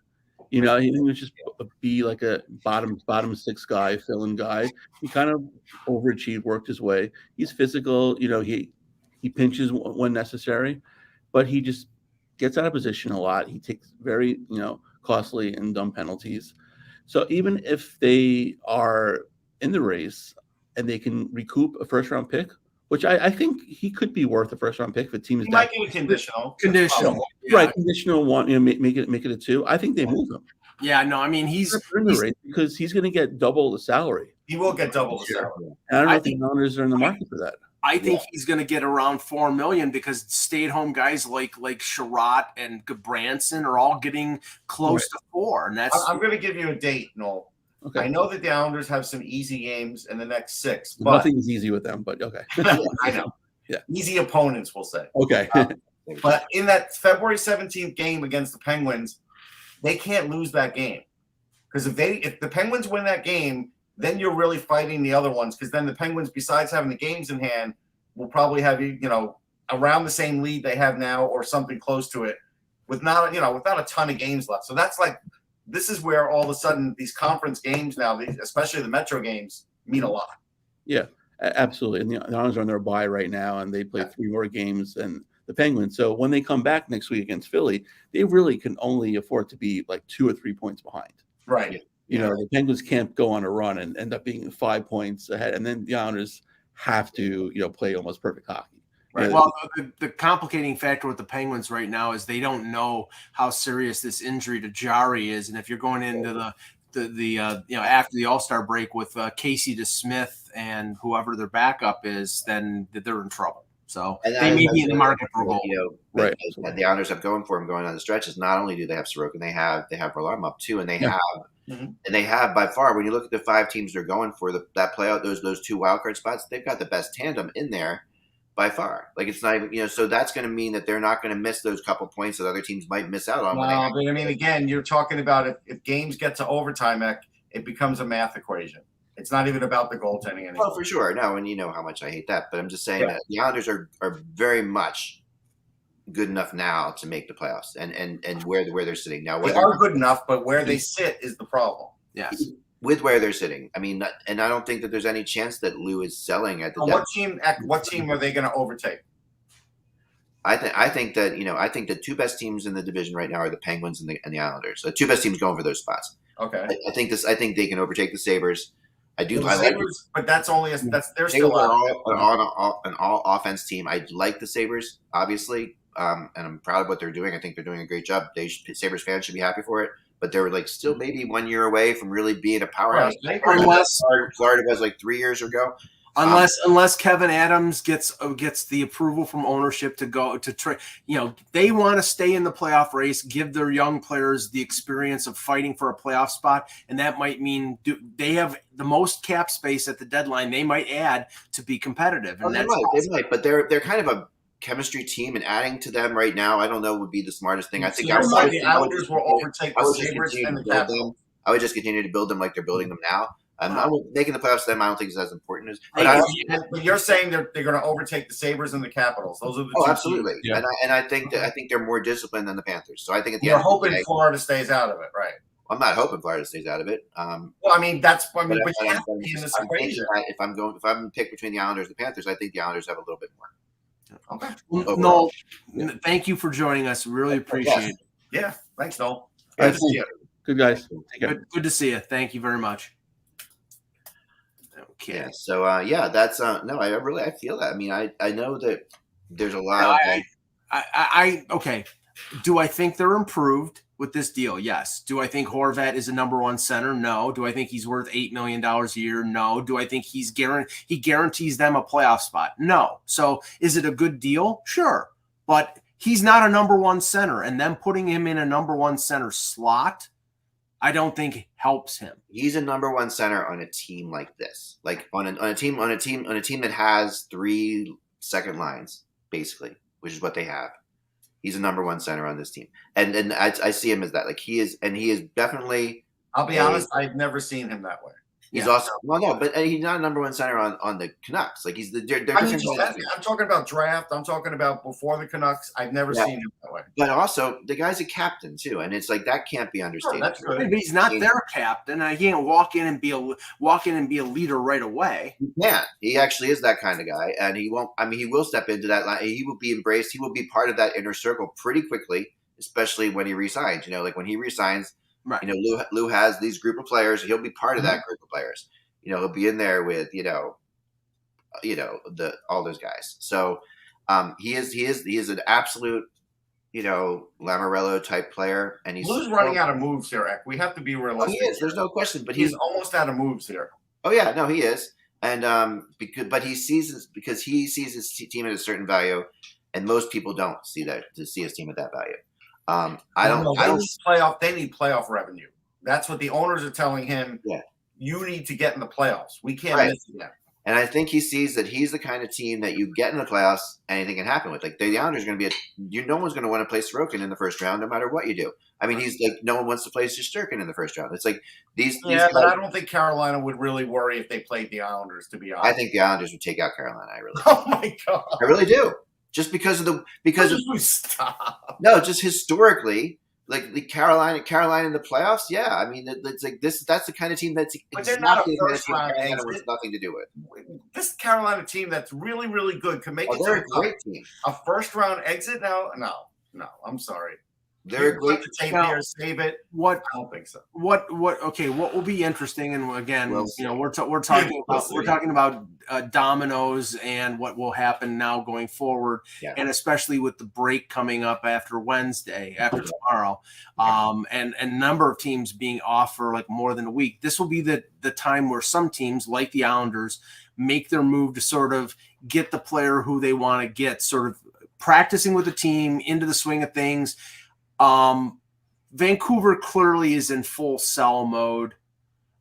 He was just be like a bottom six guy, fill-in guy. He kind of overachieved, worked his way. He's physical. He pinches when necessary, but he just gets out of position a lot. He takes very, costly and dumb penalties. So even if they are in the race and they can recoup a first-round pick, which I think he could be worth a first-round pick if a team is might get a conditional. Right, conditional one, make it a 2. I think they move him. Yeah, no, I mean he's in the race because he's going to get double the salary. He will get double the salary. And I don't know if the Islanders are in the market for that. I think he's going to get around $4 million because stay-at-home guys like Sherratt and Gabranson are all getting close to 4, and that's. I'm going to give you a date, Noel. Okay. I know that the Islanders have some easy games in the next 6. But nothing is easy with them, but okay. I know. Yeah. Easy opponents, we'll say. Okay. But in that February 17th game against the Penguins, they can't lose that game because if the Penguins win that game, then you're really fighting the other ones because then the Penguins, besides having the games in hand, will probably have around the same lead they have now or something close to it, without a ton of games left. So that's this is where all of a sudden these conference games now, especially the Metro games, mean a lot. Yeah, absolutely. And the Islanders are on their bye right now, and they play 3 more games than the Penguins. So when they come back next week against Philly, they really can only afford to be 2 or 3 points behind. Right. The Penguins can't go on a run and end up being 5 points ahead, and then the Islanders have to, play almost perfect hockey. Right. Well, the complicating factor with the Penguins right now is they don't know how serious this injury to Jari is, and if you're going into the after the All-Star break with Casey DeSmith and whoever their backup is, then they're in trouble. So they may be in the market for a goal. Right. The Islanders have going for them going on the stretches. Not only do they have Sorokin, they have Varlamov too, and they have. Mm-hmm. And they have by far, when you look at the 5 teams they're going for that playout, those 2 wildcard spots, they've got the best tandem in there by far. It's not even, so that's going to mean that they're not going to miss those couple points that other teams might miss out on. But I mean, again, you're talking about if games get to overtime, it becomes a math equation. It's not even about the goaltending anymore. Well, for sure. No, and you know how much I hate that. But I'm just saying that the Islanders are very much good enough now to make the playoffs and where they're sitting now. They are good enough, but where they sit is the problem. Yes. with where they're sitting. I mean, and I don't think that there's any chance that Lou is selling at the deadline. What team are they going to overtake? I think the two best teams in the division right now are the Penguins and the Islanders. The two best teams going for those spots. Okay. I think they can overtake the Sabres. Sabres, but they're Sabres still are an all offense team. I like the Sabres, obviously, and I'm proud of what they're doing. I think they're doing a great job. Sabres fans should be happy for it. But they were like still maybe 1 year away from really being a powerhouse. Right. Unless Florida was like 3 years ago. Unless Kevin Adams gets the approval from ownership to go to trade, they want to stay in the playoff race, give their young players the experience of fighting for a playoff spot, and that might mean they have the most cap space at the deadline. They might add to be competitive, and they might, but they're kind of a chemistry team, and adding to them right now, I don't know would be the smartest thing. I think the Islanders will overtake the Sabres and the Capitals. I would just continue to build them like they're building them now. Making the playoffs to them, I don't think is as important as. But you're saying they're going to overtake the Sabres and the Capitals. Those are the two absolutely. teams. Yeah. And I think they're more disciplined than the Panthers. So I think at the you're end of hoping the day, Florida stays out of it, right? I'm not hoping Florida stays out of it. But you have to be in this equation. If I'm picked between the Islanders and the Panthers, I think the Islanders have a little bit more. Okay. No, thank you for joining us. Really appreciate it. Yeah. Thanks, Noel. Good to see you. Good guys. Take care. Good to see you. Thank you very much. Okay. Yeah. So that's no. I feel that. I mean, I know that there's a lot. Okay. Do I think they're improved with this deal? Yes. Do I think Horvat is a number one center? No. Do I think he's worth $8 million a year? No. Do I think he guarantees them a playoff spot? No. So is it a good deal? Sure. But he's not a number one center, and them putting him in a number one center slot, I don't think helps him. He's a number one center on a team like this, like on a team that has 3 second lines, basically, which is what they have. He's a number one center on this team, and I see him as that. Like he is definitely. I'll be honest, I've never seen him that way. He's also but he's not a number one center on the Canucks. Like he's I'm talking about draft. I'm talking about before the Canucks. I've never seen him that way. But also, the guy's a captain too, and it's like that can't be understated. That's good. But he's not their captain. I can't walk in and be a leader right away. Yeah, he actually is that kind of guy, and he won't. I mean, he will step into that line. He will be embraced. He will be part of that inner circle pretty quickly, especially when he resigns. like when he resigns. Right. Lou has these group of players. He'll be part of that group of players. He'll be in there with all those guys. So he is an absolute Lamoriello type player, and Lou's running out of moves here, Eck. We have to be realistic. He is. There's no question, but he's almost out of moves here. Oh yeah, no, he is, and because he sees his team at a certain value, and most people don't see his team at that value. They need playoff revenue. That's what the owners are telling him. Yeah. You need to get in the playoffs. We can't miss that. And I think he sees that he's the kind of team that you get in the playoffs, anything can happen with. Like the Islanders are going to be no one's going to want to play Sorokin in the first round, no matter what you do. I mean, he's like no one wants to play Shesterkin in the first round. It's like these guys, but I don't think Carolina would really worry if they played the Islanders. To be honest, I think the Islanders would take out Carolina. I really. Oh my god! I really do. Just because of stop. No, just historically, like the Carolina in the playoffs. Yeah, I mean, it's like this. That's the kind of team that's. But they're not a first round exit. With nothing to do with this Carolina team that's really, really good could make it. They're a great team. A first round exit? No. I'm sorry. They're a great tape here. Save it. What? I don't think so. What? Okay. What will be interesting, and again, we're talking about dominoes and what will happen now going forward, and especially with the break coming up after tomorrow, and a number of teams being off for like more than a week. This will be the time where some teams, like the Islanders, make their move to sort of get the player who they want to get, sort of practicing with the team into the swing of things. Vancouver clearly is in full sell mode.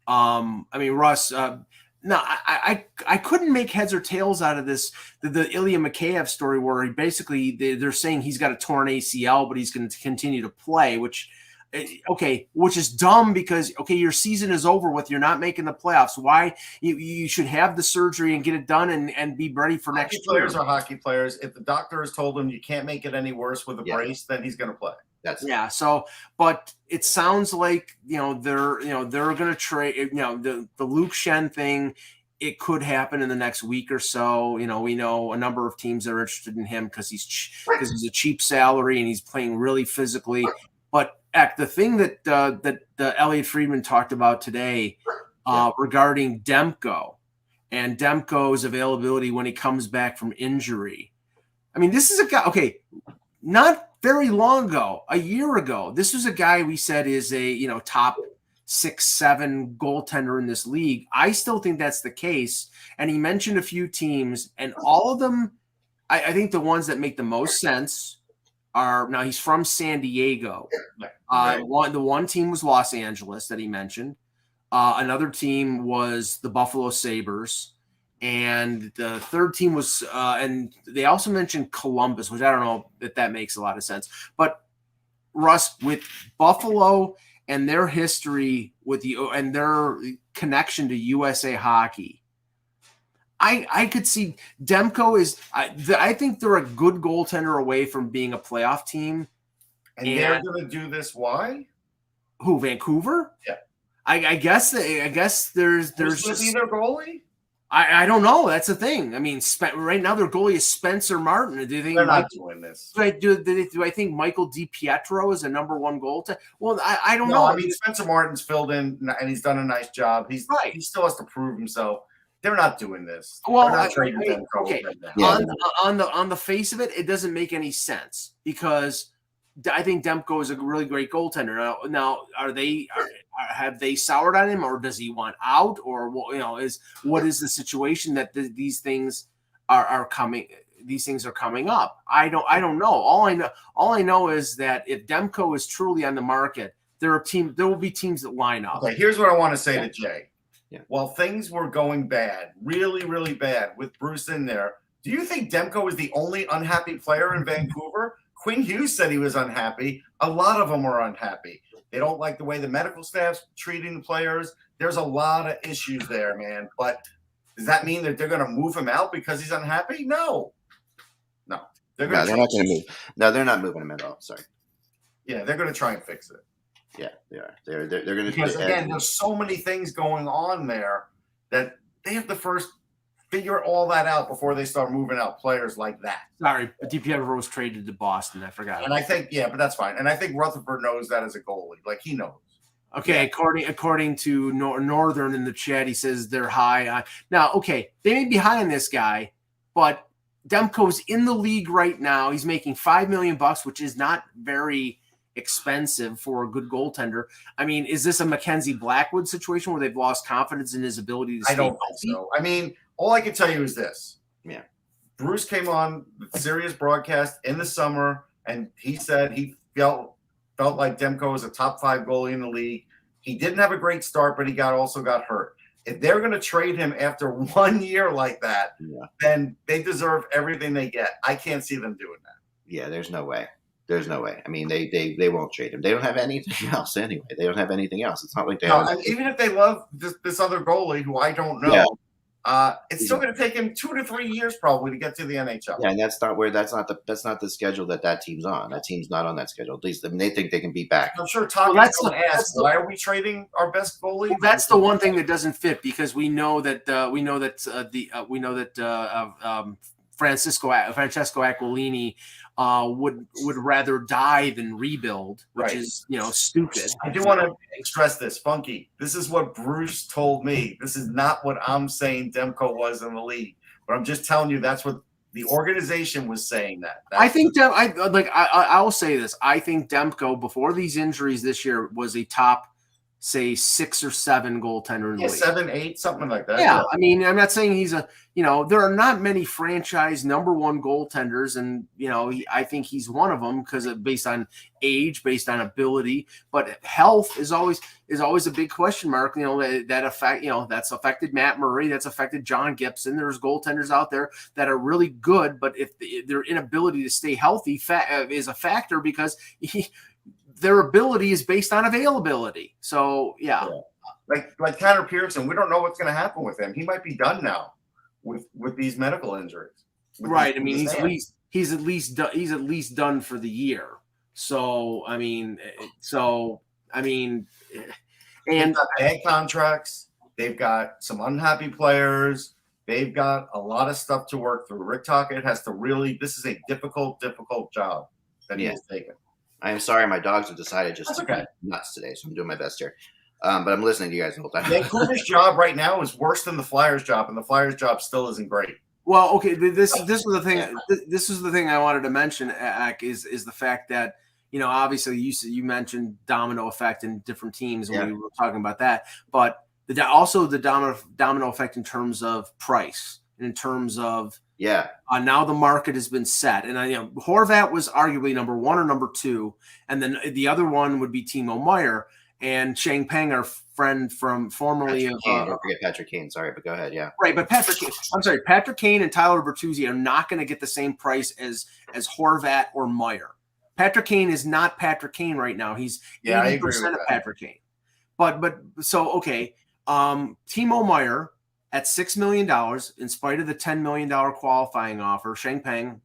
I mean, Russ, no, I couldn't make heads or tails out of this, the Ilya Mikheyev story where they're saying he's got a torn ACL, but he's going to continue to play, which is dumb because, your season is over with. You're not making the playoffs. Why? You should have the surgery and get it done and be ready for next year. Players are hockey players. If the doctor has told him you can't make it any worse with a brace, then he's going to play. Yeah. So, but it sounds like they're going to trade. The Luke Shen thing. It could happen in the next week or so. We know a number of teams that are interested in him because he's a cheap salary and he's playing really physically. But the thing that the Elliot Friedman talked about today regarding Demko and Demko's availability when he comes back from injury. I mean, this is a guy. Okay, not very long ago, a year ago, this was a guy we said is a top 6-7 goaltender in this league. I still think that's the case. And he mentioned a few teams, and all of them, I think the ones that make the most sense are now he's from San Diego. The one team was Los Angeles that he mentioned. Another team was the Buffalo Sabres. And the third team was, and they also mentioned Columbus, which I don't know if that makes a lot of sense. But Russ, with Buffalo and their history and their connection to USA Hockey, I could see Demko is. I think they're a good goaltender away from being a playoff team. And they're going to do this. Why? Who, Vancouver? Yeah. I guess there's just be their goalie. I don't know. That's the thing. I mean, right now their goalie is Spencer Martin. Do you think they're not doing this? Do I think Michael DiPietro is a number one goaltender? Well, I don't know. I mean, Spencer Martin's filled in and he's done a nice job. He still has to prove himself. They're not doing this. Well, okay. On the face of it, it doesn't make any sense because I think Demko is a really great goaltender. Now have they soured on him, or does he want out, or what is the situation that these things are coming? These things are coming up. I don't know. All I know is that if Demko is truly on the market, there will be teams that line up. Okay, here's what I want to say to Jay. Yeah. While things were going bad, really, really bad with Bruce in there, do you think Demko is the only unhappy player in Vancouver? Quinn Hughes said he was unhappy. A lot of them are unhappy. They don't like the way the medical staff's treating the players. There's a lot of issues there, man. But does that mean that they're going to move him out because he's unhappy? No. They're not going to move. No, they're not moving him at all. Sorry. Yeah, they're going to try and fix it. Yeah, they are. They're going to. Because again, there's so many things going on there that they have to first figure all that out before they start moving out players like that. Sorry, but DiPietro was traded to Boston. I forgot. And I think, but that's fine. And I think Rutherford knows that as a goalie. Like, he knows. Okay, according to Northern in the chat, he says they're high on. Now, okay, they may be high on this guy, but Demko's in the league right now. He's making $5 million, which is not very expensive for a good goaltender. I mean, is this a Mackenzie Blackwood situation where they've lost confidence in his ability to stay healthy? I don't think so. I mean, all I can tell you is this. Yeah. Bruce came on the Sirius broadcast in the summer, and he said he felt like Demko was a top 5 goalie in the league. He didn't have a great start, but he also got hurt. If they're going to trade him after 1 year like that, then they deserve everything they get. I can't see them doing that. Yeah, there's no way. There's no way. I mean, they won't trade him. They don't have anything else anyway. They don't have anything else. It's not like they have. Even if they love this other goalie who I don't know, it's still going to take him 2 to 3 years probably to get to the NHL. Yeah, and that's not the schedule that team's on. That team's not on that schedule. At least they think they can be back. I'm sure Todd is going to ask, why are we trading our best goalie? Well, that's the one thing that doesn't fit because we know that Francesco Aquilini would rather die than rebuild, which is stupid. I do want to stress this, Funky. This is what Bruce told me. This is not what I'm saying Demko was in the league, but I'm just telling you that's what the organization was saying. I think I will say this. I think Demko before these injuries this year was a top, say 6 or 7 goaltender in the league. 7, 8, something like that. Yeah, I mean, I'm not saying he's there are not many franchise number 1 goaltenders, and I think he's one of them because based on age, based on ability, but health is always a big question mark. That's affected Matt Murray, that's affected John Gibson. There's goaltenders out there that are really good, but if their inability to stay healthy is a factor because their ability is based on availability. So yeah. Like Tanner Pearson, we don't know what's going to happen with him. He might be done now with these medical injuries. Right. I mean, he's at least done for the year. So I mean, and they've got bad contracts. They've got some unhappy players. They've got a lot of stuff to work through. Rick Tocchet has to really. This is a difficult job that he has taken. I am sorry, my dogs have decided just to be nuts today, so I'm doing my best here. But I'm listening to you guys the whole time. Vancouver's job right now is worse than the Flyers' job, and the Flyers' job still isn't great. Well, okay, this was the thing. This was the thing I wanted to mention. Is the fact that obviously you mentioned domino effect in different teams when we were talking about that, but also the domino effect in terms of price, in terms of now the market has been set, and Horvat was arguably number 1 or number 2, and then the other one would be Timo Meier and Shang Peng, our friend from formerly of don't forget Patrick Kane. Sorry, but go ahead. Yeah, right. But Patrick Kane and Tyler Bertuzzi are not going to get the same price as Horvat or Meier. Patrick Kane is not Patrick Kane right now. He's 80% of Patrick Kane. But so okay, Timo Meier at $6 million, in spite of the $10 million qualifying offer. Shang Peng,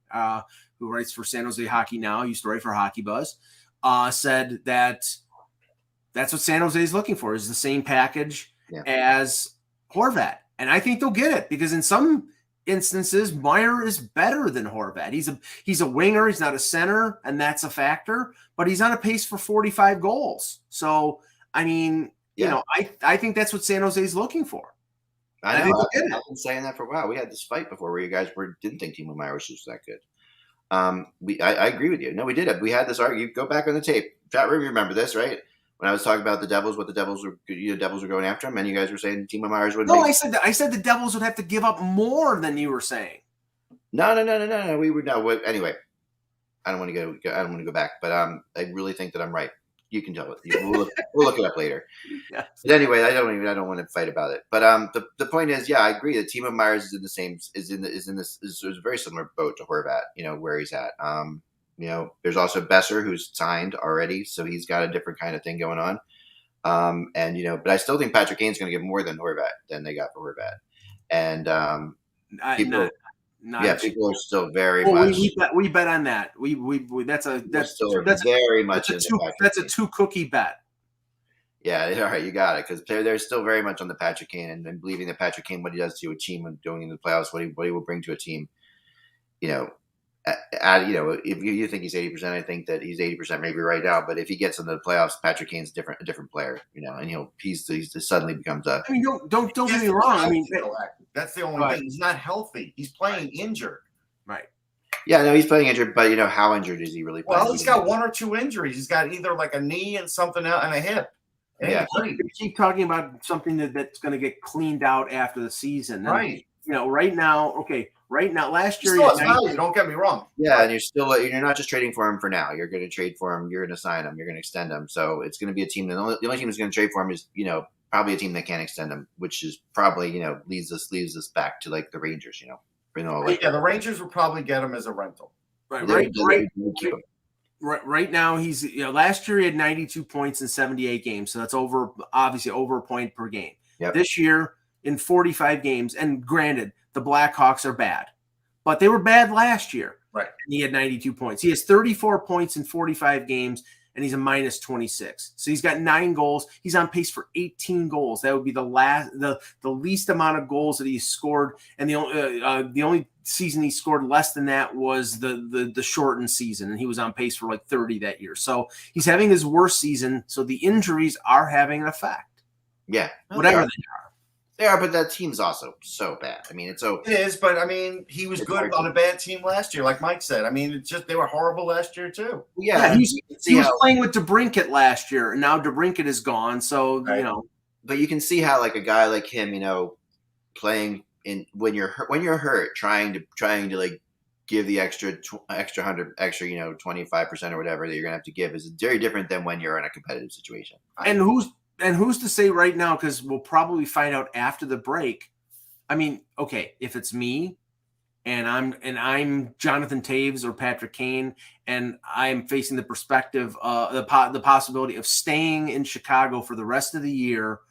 who writes for San Jose Hockey now, used to write for Hockey Buzz, said that that's what San Jose is looking for, is the same package as Horvat. And I think they'll get it, because in some instances, Meier is better than Horvat. He's a winger. He's not a center, and that's a factor. But he's on a pace for 45 goals. So, I mean, I think that's what San Jose is looking for. I know. I've been saying that for a while. We had this fight before where you guys didn't think Timo Meier was just that good. I agree with you. No, we did. We had this argument. Go back on the tape. Chat room, you remember this, right? When I was talking about the Devils, what the Devils were going after him, and you guys were saying Timo Meier would. No, I said the Devils would have to give up more than you were saying. No. We were anyway. I don't want to go back, but I really think that I'm right. You can tell it. We'll look it up later. Yeah. But anyway, I don't want to fight about it. But the point is, I agree that Timo Meier is in the same is a very similar boat to Horvat. Where he's at. There's also Besser, who's signed already, so he's got a different kind of thing going on. But I still think Patrick Kane's going to get more than they got for Horvat. And people are still very much. We bet on that. That's very much. That's a 2-cookie bet. Yeah, all right, you got it, because they're still very much on the Patrick Kane and believing that Patrick Kane, what he does to a team when going into the playoffs, what he will bring to a team. If you think he's 80%, I think that he's 80% maybe right now. But if he gets into the playoffs, Patrick Kane's a different player, and he suddenly becomes a. I mean, don't get me wrong. I mean, that's the only thing. He's not healthy. He's playing injured. Right. Yeah, no, he's playing injured, but how injured is he really playing? Well, he's got 1 or 2 injuries. He's got either like a knee and something else and a hip. You keep talking about something that's going to get cleaned out after the season. Right. Right now, last year. Don't get me wrong. Yeah, and you're not just trading for him for now. You're going to trade for him. You're going to sign him. You're going to extend him. So it's going to be a team that the only team that's going to trade for him is probably a team that can't extend him, which is probably leads us back to like the Rangers. The Rangers would probably get him as a rental. Right now, he's last year he had 92 points in 78 games, so that's obviously over a point per game. Yep. This year in 45 games, and granted, the Blackhawks are bad, but they were bad last year. Right. And he had 92 points. He has 34 points in 45 games, and he's a minus 26. So he's got 9 goals. He's on pace for 18 goals. That would be the least amount of goals that he's scored, and the only season he scored less than that was the shortened season, and he was on pace for like 30 that year. So he's having his worst season. So the injuries are having an effect. Yeah, whatever they are. They are, but that team's also so bad. I mean, it is, but I mean, he was good on a bad team last year, like Mike said. I mean, it's just they were horrible last year too. Yeah, he was playing with DeBrincat last year, and now DeBrincat is gone. So but you can see how like a guy like him, playing in when you're hurt, trying to like give the extra 100, 25% or whatever that you're gonna have to give is very different than when you're in a competitive situation. And who's to say right now, because we'll probably find out after the break. I mean, okay, if it's me and I'm Jonathan Taves or Patrick Kane, and I'm facing the perspective, the possibility of staying in Chicago for the rest of the year,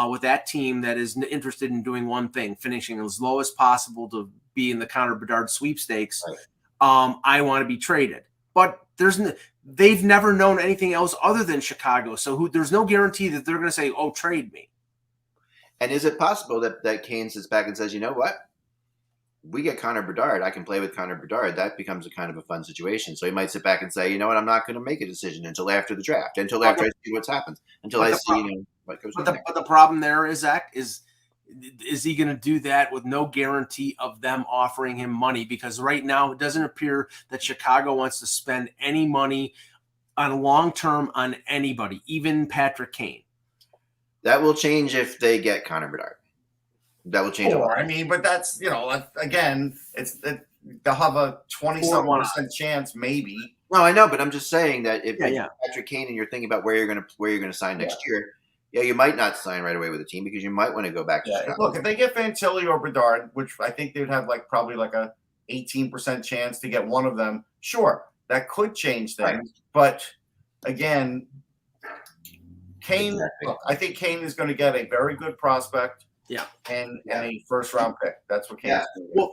with that team that is interested in doing one thing, finishing as low as possible to be in the Connor Bedard sweepstakes. Right. I want to be traded. But they've never known anything else other than Chicago. So there's no guarantee that they're going to say, "Oh, trade me." And is it possible that Kane sits back and says, "You know what? We get Connor Bedard. I can play with Connor Bedard. That becomes a kind of a fun situation." So he might sit back and say, "You know what? I'm not going to make a decision until after the draft, until after I see what's happened, until I see what goes on." But the problem there is, Zach, is he going to do that with no guarantee of them offering him money? Because right now it doesn't appear that Chicago wants to spend any money on long term on anybody, even Patrick Kane. That will change if they get Connor Bedard. That will change. Or, I mean, but that's, again, they'll have a 20-something% chance, maybe. No, I know, but I'm just saying that if Yeah. Patrick Kane and you're thinking about where you're going to sign next year, you might not sign right away with the team because you might want to go back to Chicago. Look, if they get Fantilli or Bedard, which I think they'd have probably a 18% chance to get one of them, sure, that could change things. Right. But again, Kane, exactly. Look, I think Kane is going to get a very good prospect. Yeah, and a first round pick. That's what Kane's going to get.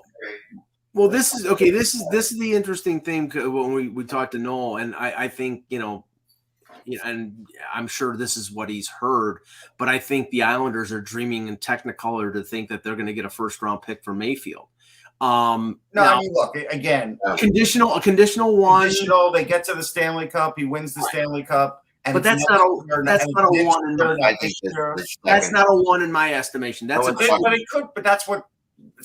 Well, this is okay. This is the interesting thing when we talked to Noel, and I think and I'm sure this is what he's heard, but I think the Islanders are dreaming in Technicolor to think that they're going to get a first round pick for Mayfield. I mean, look, again, a conditional one. Conditional. They get to the Stanley Cup. He wins the Stanley Cup. But that's not a one. That's not a one in my estimation. That's but it could. But that's what.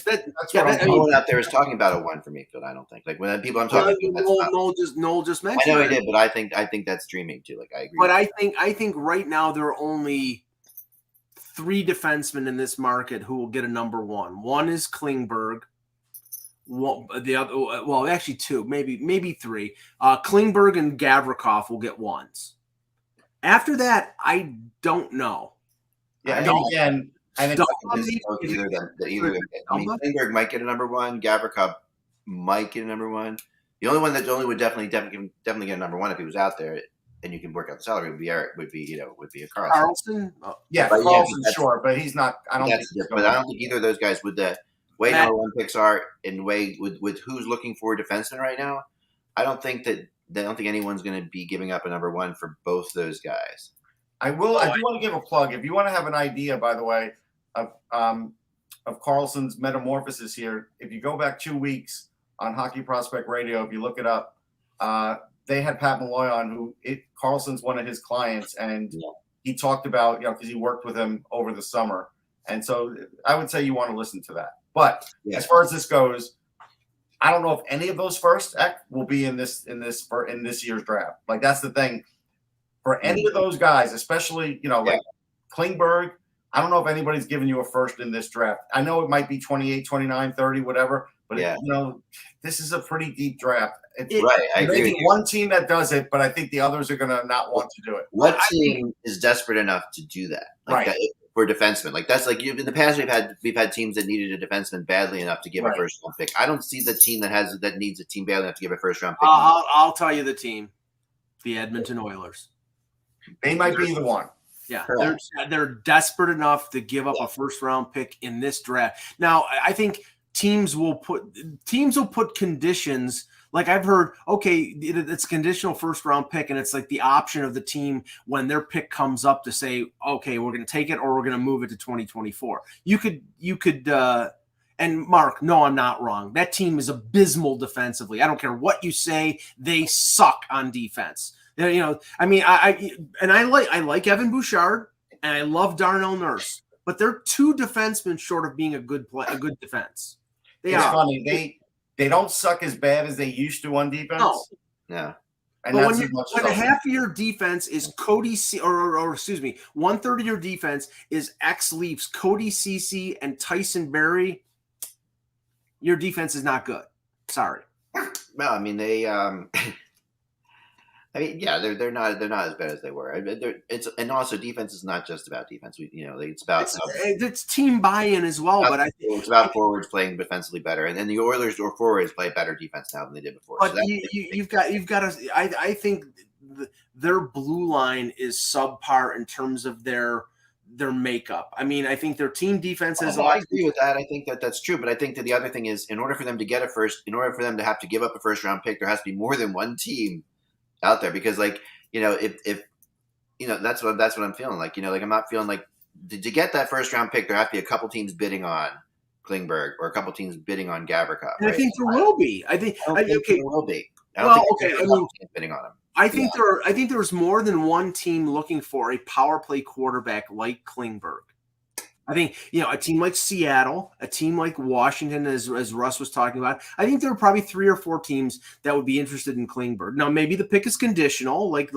That's what no one out there is talking about a one for Mayfield. I don't think when people I'm talking to. Noel just mentioned. I know he did, but I think that's dreaming too. I agree. But I think right now there are only 3 defensemen in this market who will get a number one. One is Klingberg. The other, actually 2, maybe 3. Klingberg and Gavrikov will get ones. After that, I don't know. Yeah, Klingberg might get a number one. Gavrikov might get a number one. The only one that would definitely get a number one if he was out there, and you can work out the salary would be a Carlson. Carlson, sure, but he's not. I don't think. But I don't think either of those guys with the way number one picks are and way with who's looking for a defenseman right now. I don't think anyone's going to be giving up a number one for both those guys. I do want to give a plug. If you want to have an idea, by the way, of Carlson's metamorphosis here, if you go back 2 weeks on Hockey Prospect Radio, if you look it up, they had Pat Malloy on, Carlson's one of his clients, and he talked about, because he worked with him over the summer. And so I would say you want to listen to that. But as far as this goes, I don't know if any of those first will be in this year's draft. That's the thing. For any of those guys, especially, like Klingberg, I don't know if anybody's giving you a first in this draft. I know it might be 28, 29, 30, whatever, but this is a pretty deep draft. Right, I agree. Maybe one team that does it, but I think the others are going to not want to do it. What team is desperate enough to do that? That, for defensemen, that's in the past we've had teams that needed a defenseman badly enough to give a first round pick. I don't see the team that needs a team badly enough to give a first round pick. I'll tell you the team, the Edmonton Oilers. They might be the one. Yeah, they're desperate enough to give up a first round pick in this draft. Now, I think teams will put conditions. Like I've heard, okay, it's conditional first round pick, and it's like the option of the team when their pick comes up to say, okay, we're going to take it or we're going to move it to 2024. You could, and Mark, no, I'm not wrong. That team is abysmal defensively. I don't care what you say; they suck on defense. I mean, I like Evan Bouchard and I love Darnell Nurse, but they're 2 defensemen short of being a good defense. It's funny. They don't suck as bad as they used to on defense. No. Yeah. And but when half of your defense is Cody C, or excuse me, 1/3 of your defense is ex-Leafs Cody Ceci and Tyson Barrie, your defense is not good. Sorry. Well, I mean they're not as bad as they were. And also defense is not just about defense. It's about it's team buy-in as well. But I think it's about forwards playing defensively better, and then the Oilers or forwards play better defense now than they did before. But so you've got to. I think their blue line is subpar in terms of their makeup. I mean, I think their team defense is. I agree with that. I think that's true. But I think that the other thing is, in order for them to have to give up a first round pick, there has to be more than one team out there because, like, if that's what I'm feeling like. Like I'm not feeling like to get that first round pick, there have to be a couple teams bidding on Klingberg or a couple teams bidding on Gavrikov. And I think there will be. I think don't think okay. there will be. I Well, don't think okay. there's a couple teams bidding on him. I think there's more than one team looking for a power play quarterback like Klingberg. I think, a team like Seattle, a team like Washington, as Russ was talking about, I think there are probably 3 or 4 teams that would be interested in Klingberg. Now, maybe the pick is conditional, like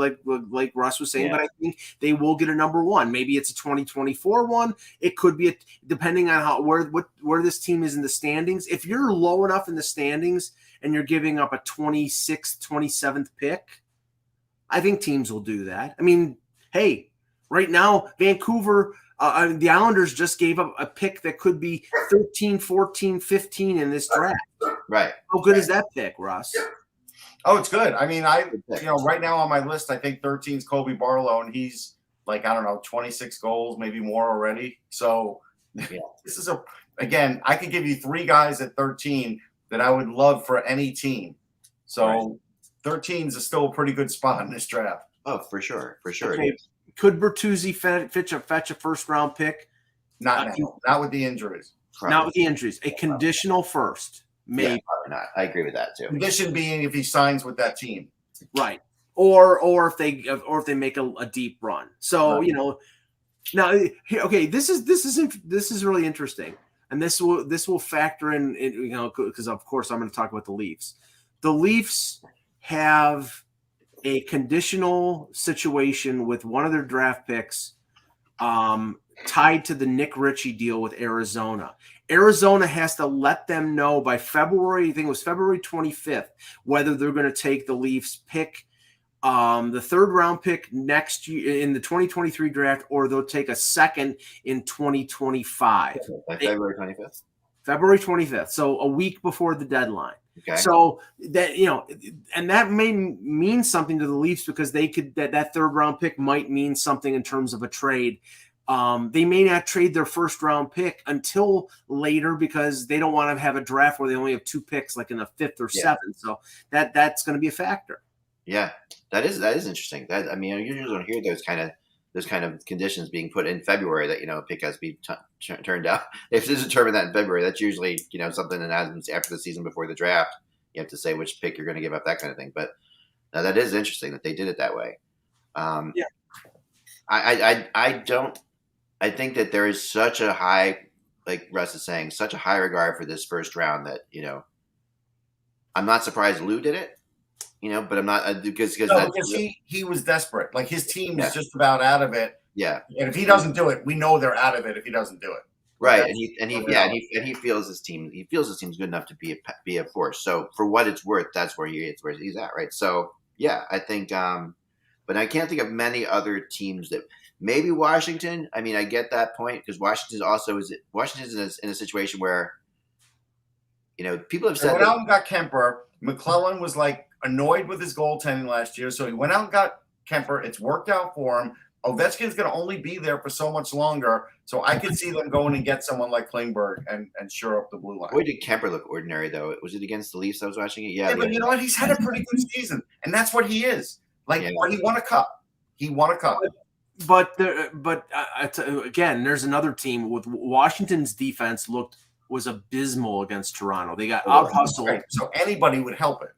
Russ was saying, but I think they will get a number 1. Maybe it's a 2024 one. It could be depending on where this team is in the standings. If you're low enough in the standings and you're giving up a 26th, 27th pick, I think teams will do that. I mean, hey, right now, Vancouver, the Islanders just gave up a pick that could be 13, 14, 15 in this draft. Right. How good is that pick, Russ? Oh, it's good. I mean, right now on my list, I think 13 is Kobe Barlow, and he's like, I don't know, 26 goals, maybe more already. So this is again, I could give you 3 guys at 13 that I would love for any team. So 13 is still a pretty good spot in this draft. Oh, for sure. Okay. Could Bertuzzi fetch a first-round pick? Not with the injuries. Probably. Not with the injuries. A conditional first, maybe. Yeah, probably not. I agree with that too. Condition being if he signs with that team, right? Or if they make a deep run. So now okay, this is really interesting, and this will factor in because of course I'm going to talk about the Leafs. The Leafs have a conditional situation with one of their draft picks tied to the Nick Ritchie deal with Arizona. Arizona has to let them know by February, I think it was February 25th, whether they're going to take the Leafs pick, the 3rd round pick next year in the 2023 draft, or they'll take a second in 2025. Like February 25th? February 25th. So a week before the deadline. Okay. So that and that may mean something to the Leafs because they could that 3rd round pick might mean something in terms of a trade. They may not trade their 1st round pick until later because they don't want to have a draft where they only have 2 picks, like in the 5th or 7th. So that's going to be a factor. Yeah, that is interesting. That you usually don't hear those kind of conditions being put in February that a pick has to be turned down. If it's determined that in February, that's usually something that happens after the season before the draft. You have to say which pick you're going to give up, that kind of thing. But now that is interesting that they did it that way. I think that there is such a high, like Russ is saying, such a high regard for this first round that I'm not surprised Lou did it. But I'm not because he was desperate. Like his team is just about out of it. Yeah, and if he doesn't do it, we know they're out of it. If he doesn't do it, right? And he feels his team. He feels his team's good enough to be a force. So for what it's worth, that's where he's at, right? So yeah, I think. But I can't think of many other teams that maybe Washington. I mean, I get that point because Washington's in a situation where people have said they went out and got Kemper. McClellan was like annoyed with his goaltending last year, so he went out and got Kemper. It's worked out for him. Ovechkin's going to only be there for so much longer, so I could see them going and get someone like Klingberg and shore up the blue line. Boy, did Kemper look ordinary, though. Was it against the Leafs I was watching it? Yeah, but you know what? He's had a pretty good season, and that's what he is. Like, he won a cup. But again, there's another team with Washington's defense was abysmal against Toronto. They got out hustled. Right. So anybody would help it.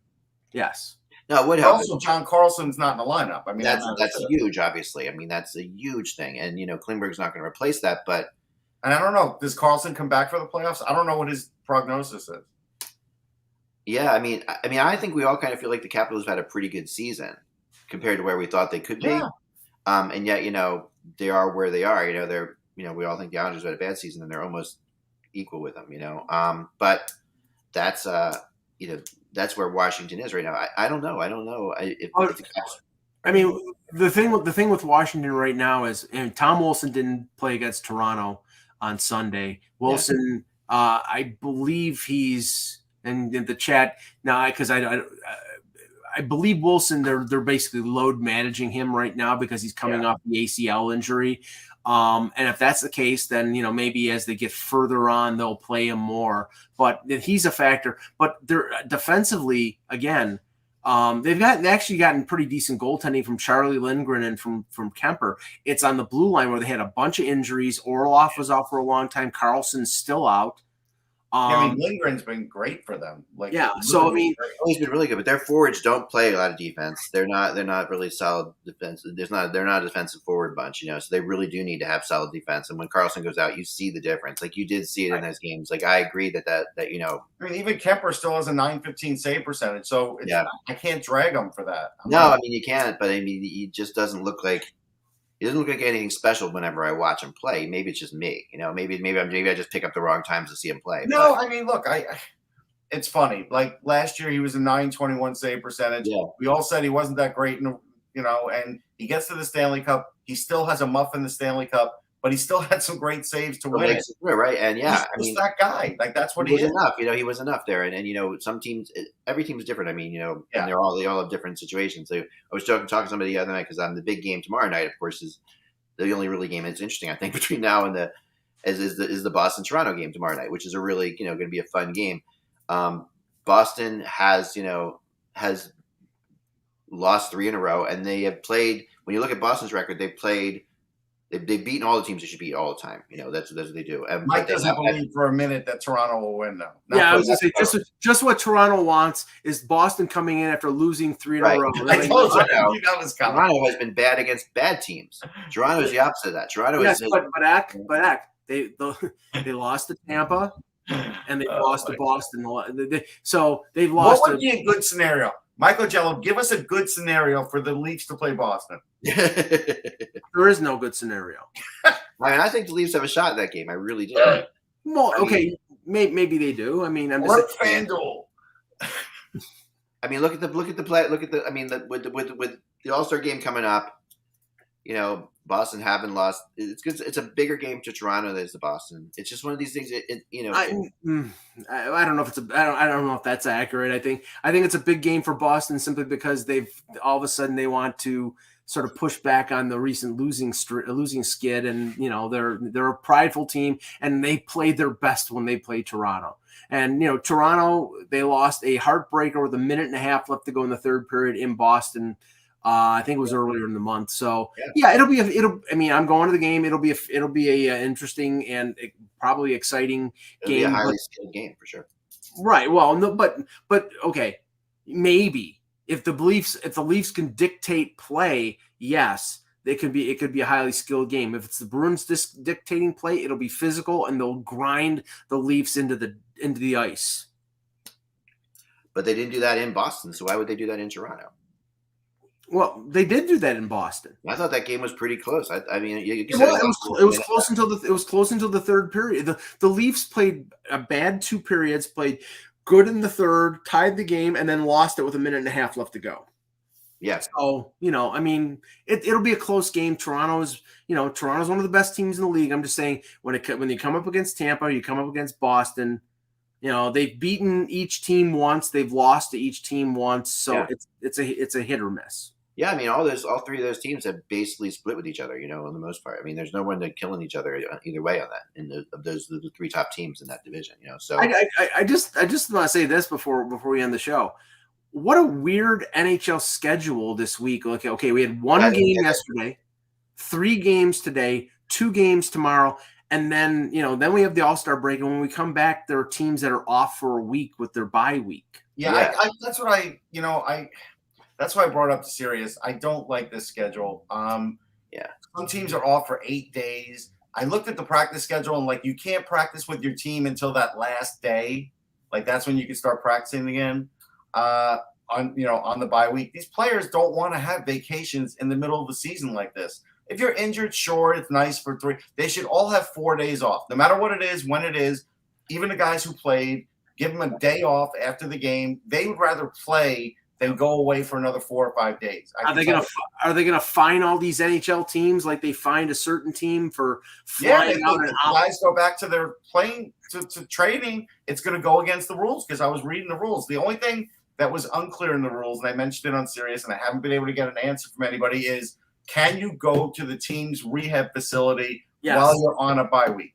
Yes. No, it would help. Also, John Carlson's not in the lineup. I mean, that's huge, obviously. I mean, that's a huge thing. And, Klingberg's not going to replace that. But and I don't know. Does Carlson come back for the playoffs? I don't know what his prognosis is. Yeah, I mean, I think we all kind of feel like the Capitals have had a pretty good season compared to where we thought they could be. Yeah. And yet, they are where they are. They're, we all think the Islanders had a bad season and they're almost equal with them, but that's where Washington is right now. I don't know. The thing with Washington right now is, and Tom Wilson didn't play against Toronto on Sunday. Wilson, I believe he's in the chat now because I believe Wilson. They're basically load managing him right now because he's coming off the ACL injury. And if that's the case, then, maybe as they get further on, they'll play him more. But he's a factor. But they're defensively, again, They've actually gotten pretty decent goaltending from Charlie Lindgren and from Kemper. It's on the blue line where they had a bunch of injuries. Orlov was out for a long time. Carlson's still out. I mean, Lindgren's been great for them. Like, yeah. So I mean, he's been really good, but their forwards don't play a lot of defense. They're not really solid defense. They're not a defensive forward bunch, so they really do need to have solid defense. And when Carlson goes out, you see the difference. Like you did see it in those games. Like I agree that I mean, even Kemper still has a .915 save percentage, so I can't drag him for that. I mean you can't, but I mean he just doesn't look like. He doesn't look like anything special whenever I watch him play. Maybe it's just me, Maybe I just pick up the wrong times to see him play. No, I mean, look, it's funny. Like last year, he was a .921 save percentage. Yeah. We all said he wasn't that great, and he gets to the Stanley Cup. He still has a muff in the Stanley Cup, but he still had some great saves to win it. Right? And he's that guy. Like that's what he is. Enough. He was enough there. And some teams, every team is different. I mean, and they all have different situations. So I was talking to somebody the other night because the big game tomorrow night, of course, is the only really game that's interesting. I think between now and is the Boston Toronto game tomorrow night, which is a really going to be a fun game. Boston has lost 3 in a row, and they have played. When you look at Boston's record, They've beaten all the teams they should beat all the time. That's what they do. Mike doesn't believe for a minute that Toronto will win, though. I was going to say, just what Toronto wants is Boston coming in after losing 3 in a row. I told you that was coming. Toronto has been bad against bad teams. Toronto is the opposite of that. Toronto is. But they lost to Tampa, and they lost to Boston. So they've lost. What would be a good scenario? Michael Jello, give us a good scenario for the Leafs to play Boston. There is no good scenario. I think the Leafs have a shot in that game. I really do. Well, okay, maybe they do. I mean, I'm just FanDuel. I mean, look at the play. Look at the. I mean, with the All-Star game coming up, Boston haven't lost. It's good. It's a bigger game to Toronto than it's to Boston. It's just one of these things. I don't know if I don't know if that's accurate. I think it's a big game for Boston simply because they've all of a sudden they want to sort of push back on the recent losing skid, and they're a prideful team, and they played their best when they played Toronto. And Toronto, they lost a heartbreaker with a minute and a half left to go in the third period in Boston. I think it was earlier in the month. So I'm going to the game. It'll be a interesting and probably exciting game. Be a highly skilled game for sure. Right. Well, no, but okay, maybe if the Leafs can dictate play, yes, it could be a highly skilled game. If it's the Bruins dictating play, it'll be physical and they'll grind the Leafs into the ice. But they didn't do that in Boston, so why would they do that in Toronto? Well, they did do that in Boston. I thought that game was pretty close. I mean, it was close until the third period. The Leafs played a bad 2 periods, played good in the third, tied the game, and then lost it with a minute and a half left to go. Yes. So I mean, it'll be a close game. Toronto's one of the best teams in the league. I'm just saying when you come up against Tampa, you come up against Boston. They've beaten each team once. They've lost to each team once. So it's a hit or miss. Yeah, I mean, all 3 of those teams have basically split with each other, on the most part. I mean, there's no one killing each other either way on that. Of those the 3 top teams in that division, So I just want to say this before we end the show. What a weird NHL schedule this week. Okay, we had 1 game yesterday, 3 games today, 2 games tomorrow, and then then we have the All-Star break, and when we come back, there are teams that are off for a week with their bye week. Yeah. That's what that's why I brought up to Sirius. I don't like this schedule. Some teams are off for 8 days. I looked at the practice schedule and you can't practice with your team until that last day. That's when you can start practicing again. On the bye week. These players don't want to have vacations in the middle of the season like this. If you're injured, sure, it's nice for 3. They should all have 4 days off, no matter what it is, when it is. Even the guys who played, give them a day off after the game. They would rather play than go away for another 4 or 5 days. Are they gonna fine all these NHL teams like they fined a certain team for flying out? And guys go back to their playing to training. It's going to go against the rules because I was reading the rules. The only thing that was unclear in the rules, and I mentioned it on Sirius, and I haven't been able to get an answer from anybody, is can you go to the team's rehab facility while you're on a bye week?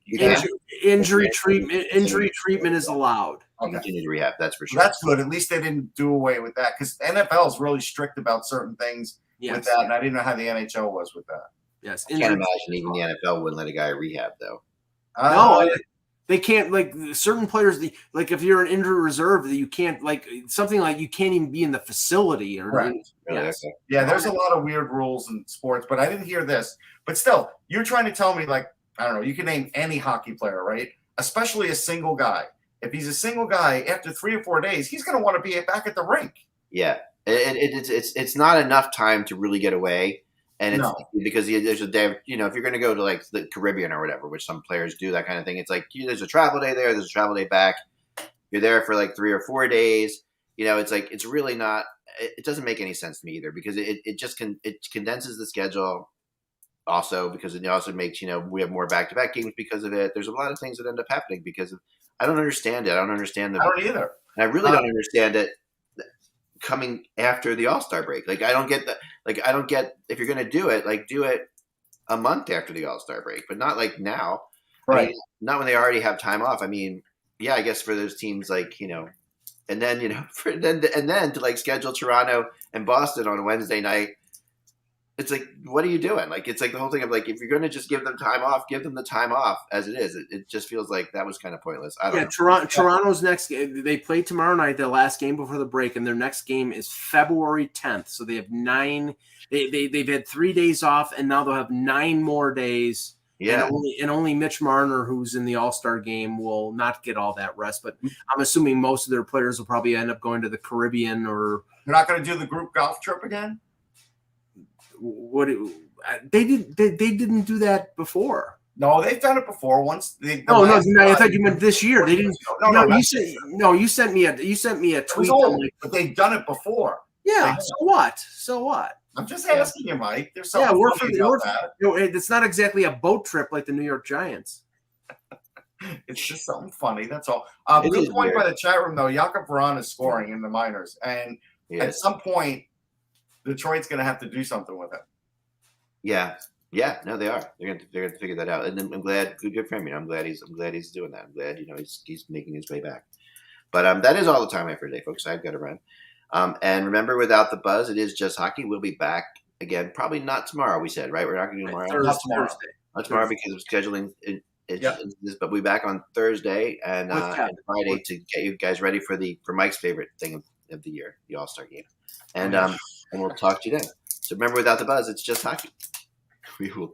Injury treatment is allowed. to continue to rehab. That's for sure. That's good. At least they didn't do away with that because NFL is really strict about certain things with that, and I didn't know how the NHL was with that. Yes, I can't imagine even the NFL wouldn't let a guy rehab though. No, they can't. Like certain players, like if you're an injured reserve, that you can't something like you can't even be in the facility. Or right. Really? Yes. Okay. Yeah, there's a lot of weird rules in sports, but I didn't hear this. But still, you're trying to tell me I don't know. You can name any hockey player, right? Especially a single guy. If he's a single guy, after 3 or 4 days, he's going to want to be back at the rink. Yeah, it's not enough time to really get away. And it's because there's a day, if you're going to go to like the Caribbean or whatever, which some players do, that kind of thing. It's like there's a travel day there, there's a travel day back. You're there for like 3 or 4 days. It's like it's really not. It doesn't make any sense to me either because it just condenses the schedule. Also, because it also makes we have more back-to-back games because of it. There's a lot of things that end up happening because I don't understand it. I don't understand I don't either. And I really don't understand it coming after the All-Star break. Like I don't get that. Like I don't get if you're going to do it, like do it a month after the All-Star break, but not like now. Right. I mean, not when they already have time off. I mean, yeah, I guess for those teams like and then and then to like schedule Toronto and Boston on a Wednesday night. It's like, what are you doing? Like, it's like the whole thing of like, if you're going to just give them time off, give them the time off as it is. It just feels like that was kind of pointless. I don't know. Toronto's next game, they play tomorrow night, their last game before the break, and their next game is February 10th. So they have 9. They've had 3 days off, and now they'll have 9 more days. Yeah. And only Mitch Marner, who's in the All-Star game, will not get all that rest. But I'm assuming most of their players will probably end up going to the Caribbean or. They're not going to do the group golf trip again? They didn't do that before. No, they've done it before. Once I thought you meant this year. They didn't. You sent me a tweet. But they've done it before. Yeah. So what? I'm just asking you, Mike. There's something about that. It's not exactly a boat trip like the New York Giants. It's just something funny. That's all. Good point by the chat room though. Jakob Vrana is scoring in the minors, and at some point, Detroit's going to have to do something with it. Yeah. No, they are. They're going to figure that out. And I'm glad. Good for him. I'm glad he's doing that. I'm glad he's making his way back. But that is all the time I have for today, folks. I've got to run. And remember, without the buzz, it is just hockey. We'll be back again. Probably not tomorrow. We said right. We're not going to do tomorrow. Not tomorrow. Not tomorrow because of scheduling. But we'll be back on Thursday and Friday to get you guys ready for Mike's favorite thing of the year, the All-Star game. And we'll talk to you then. So remember, without the buzz, it's just hockey. We will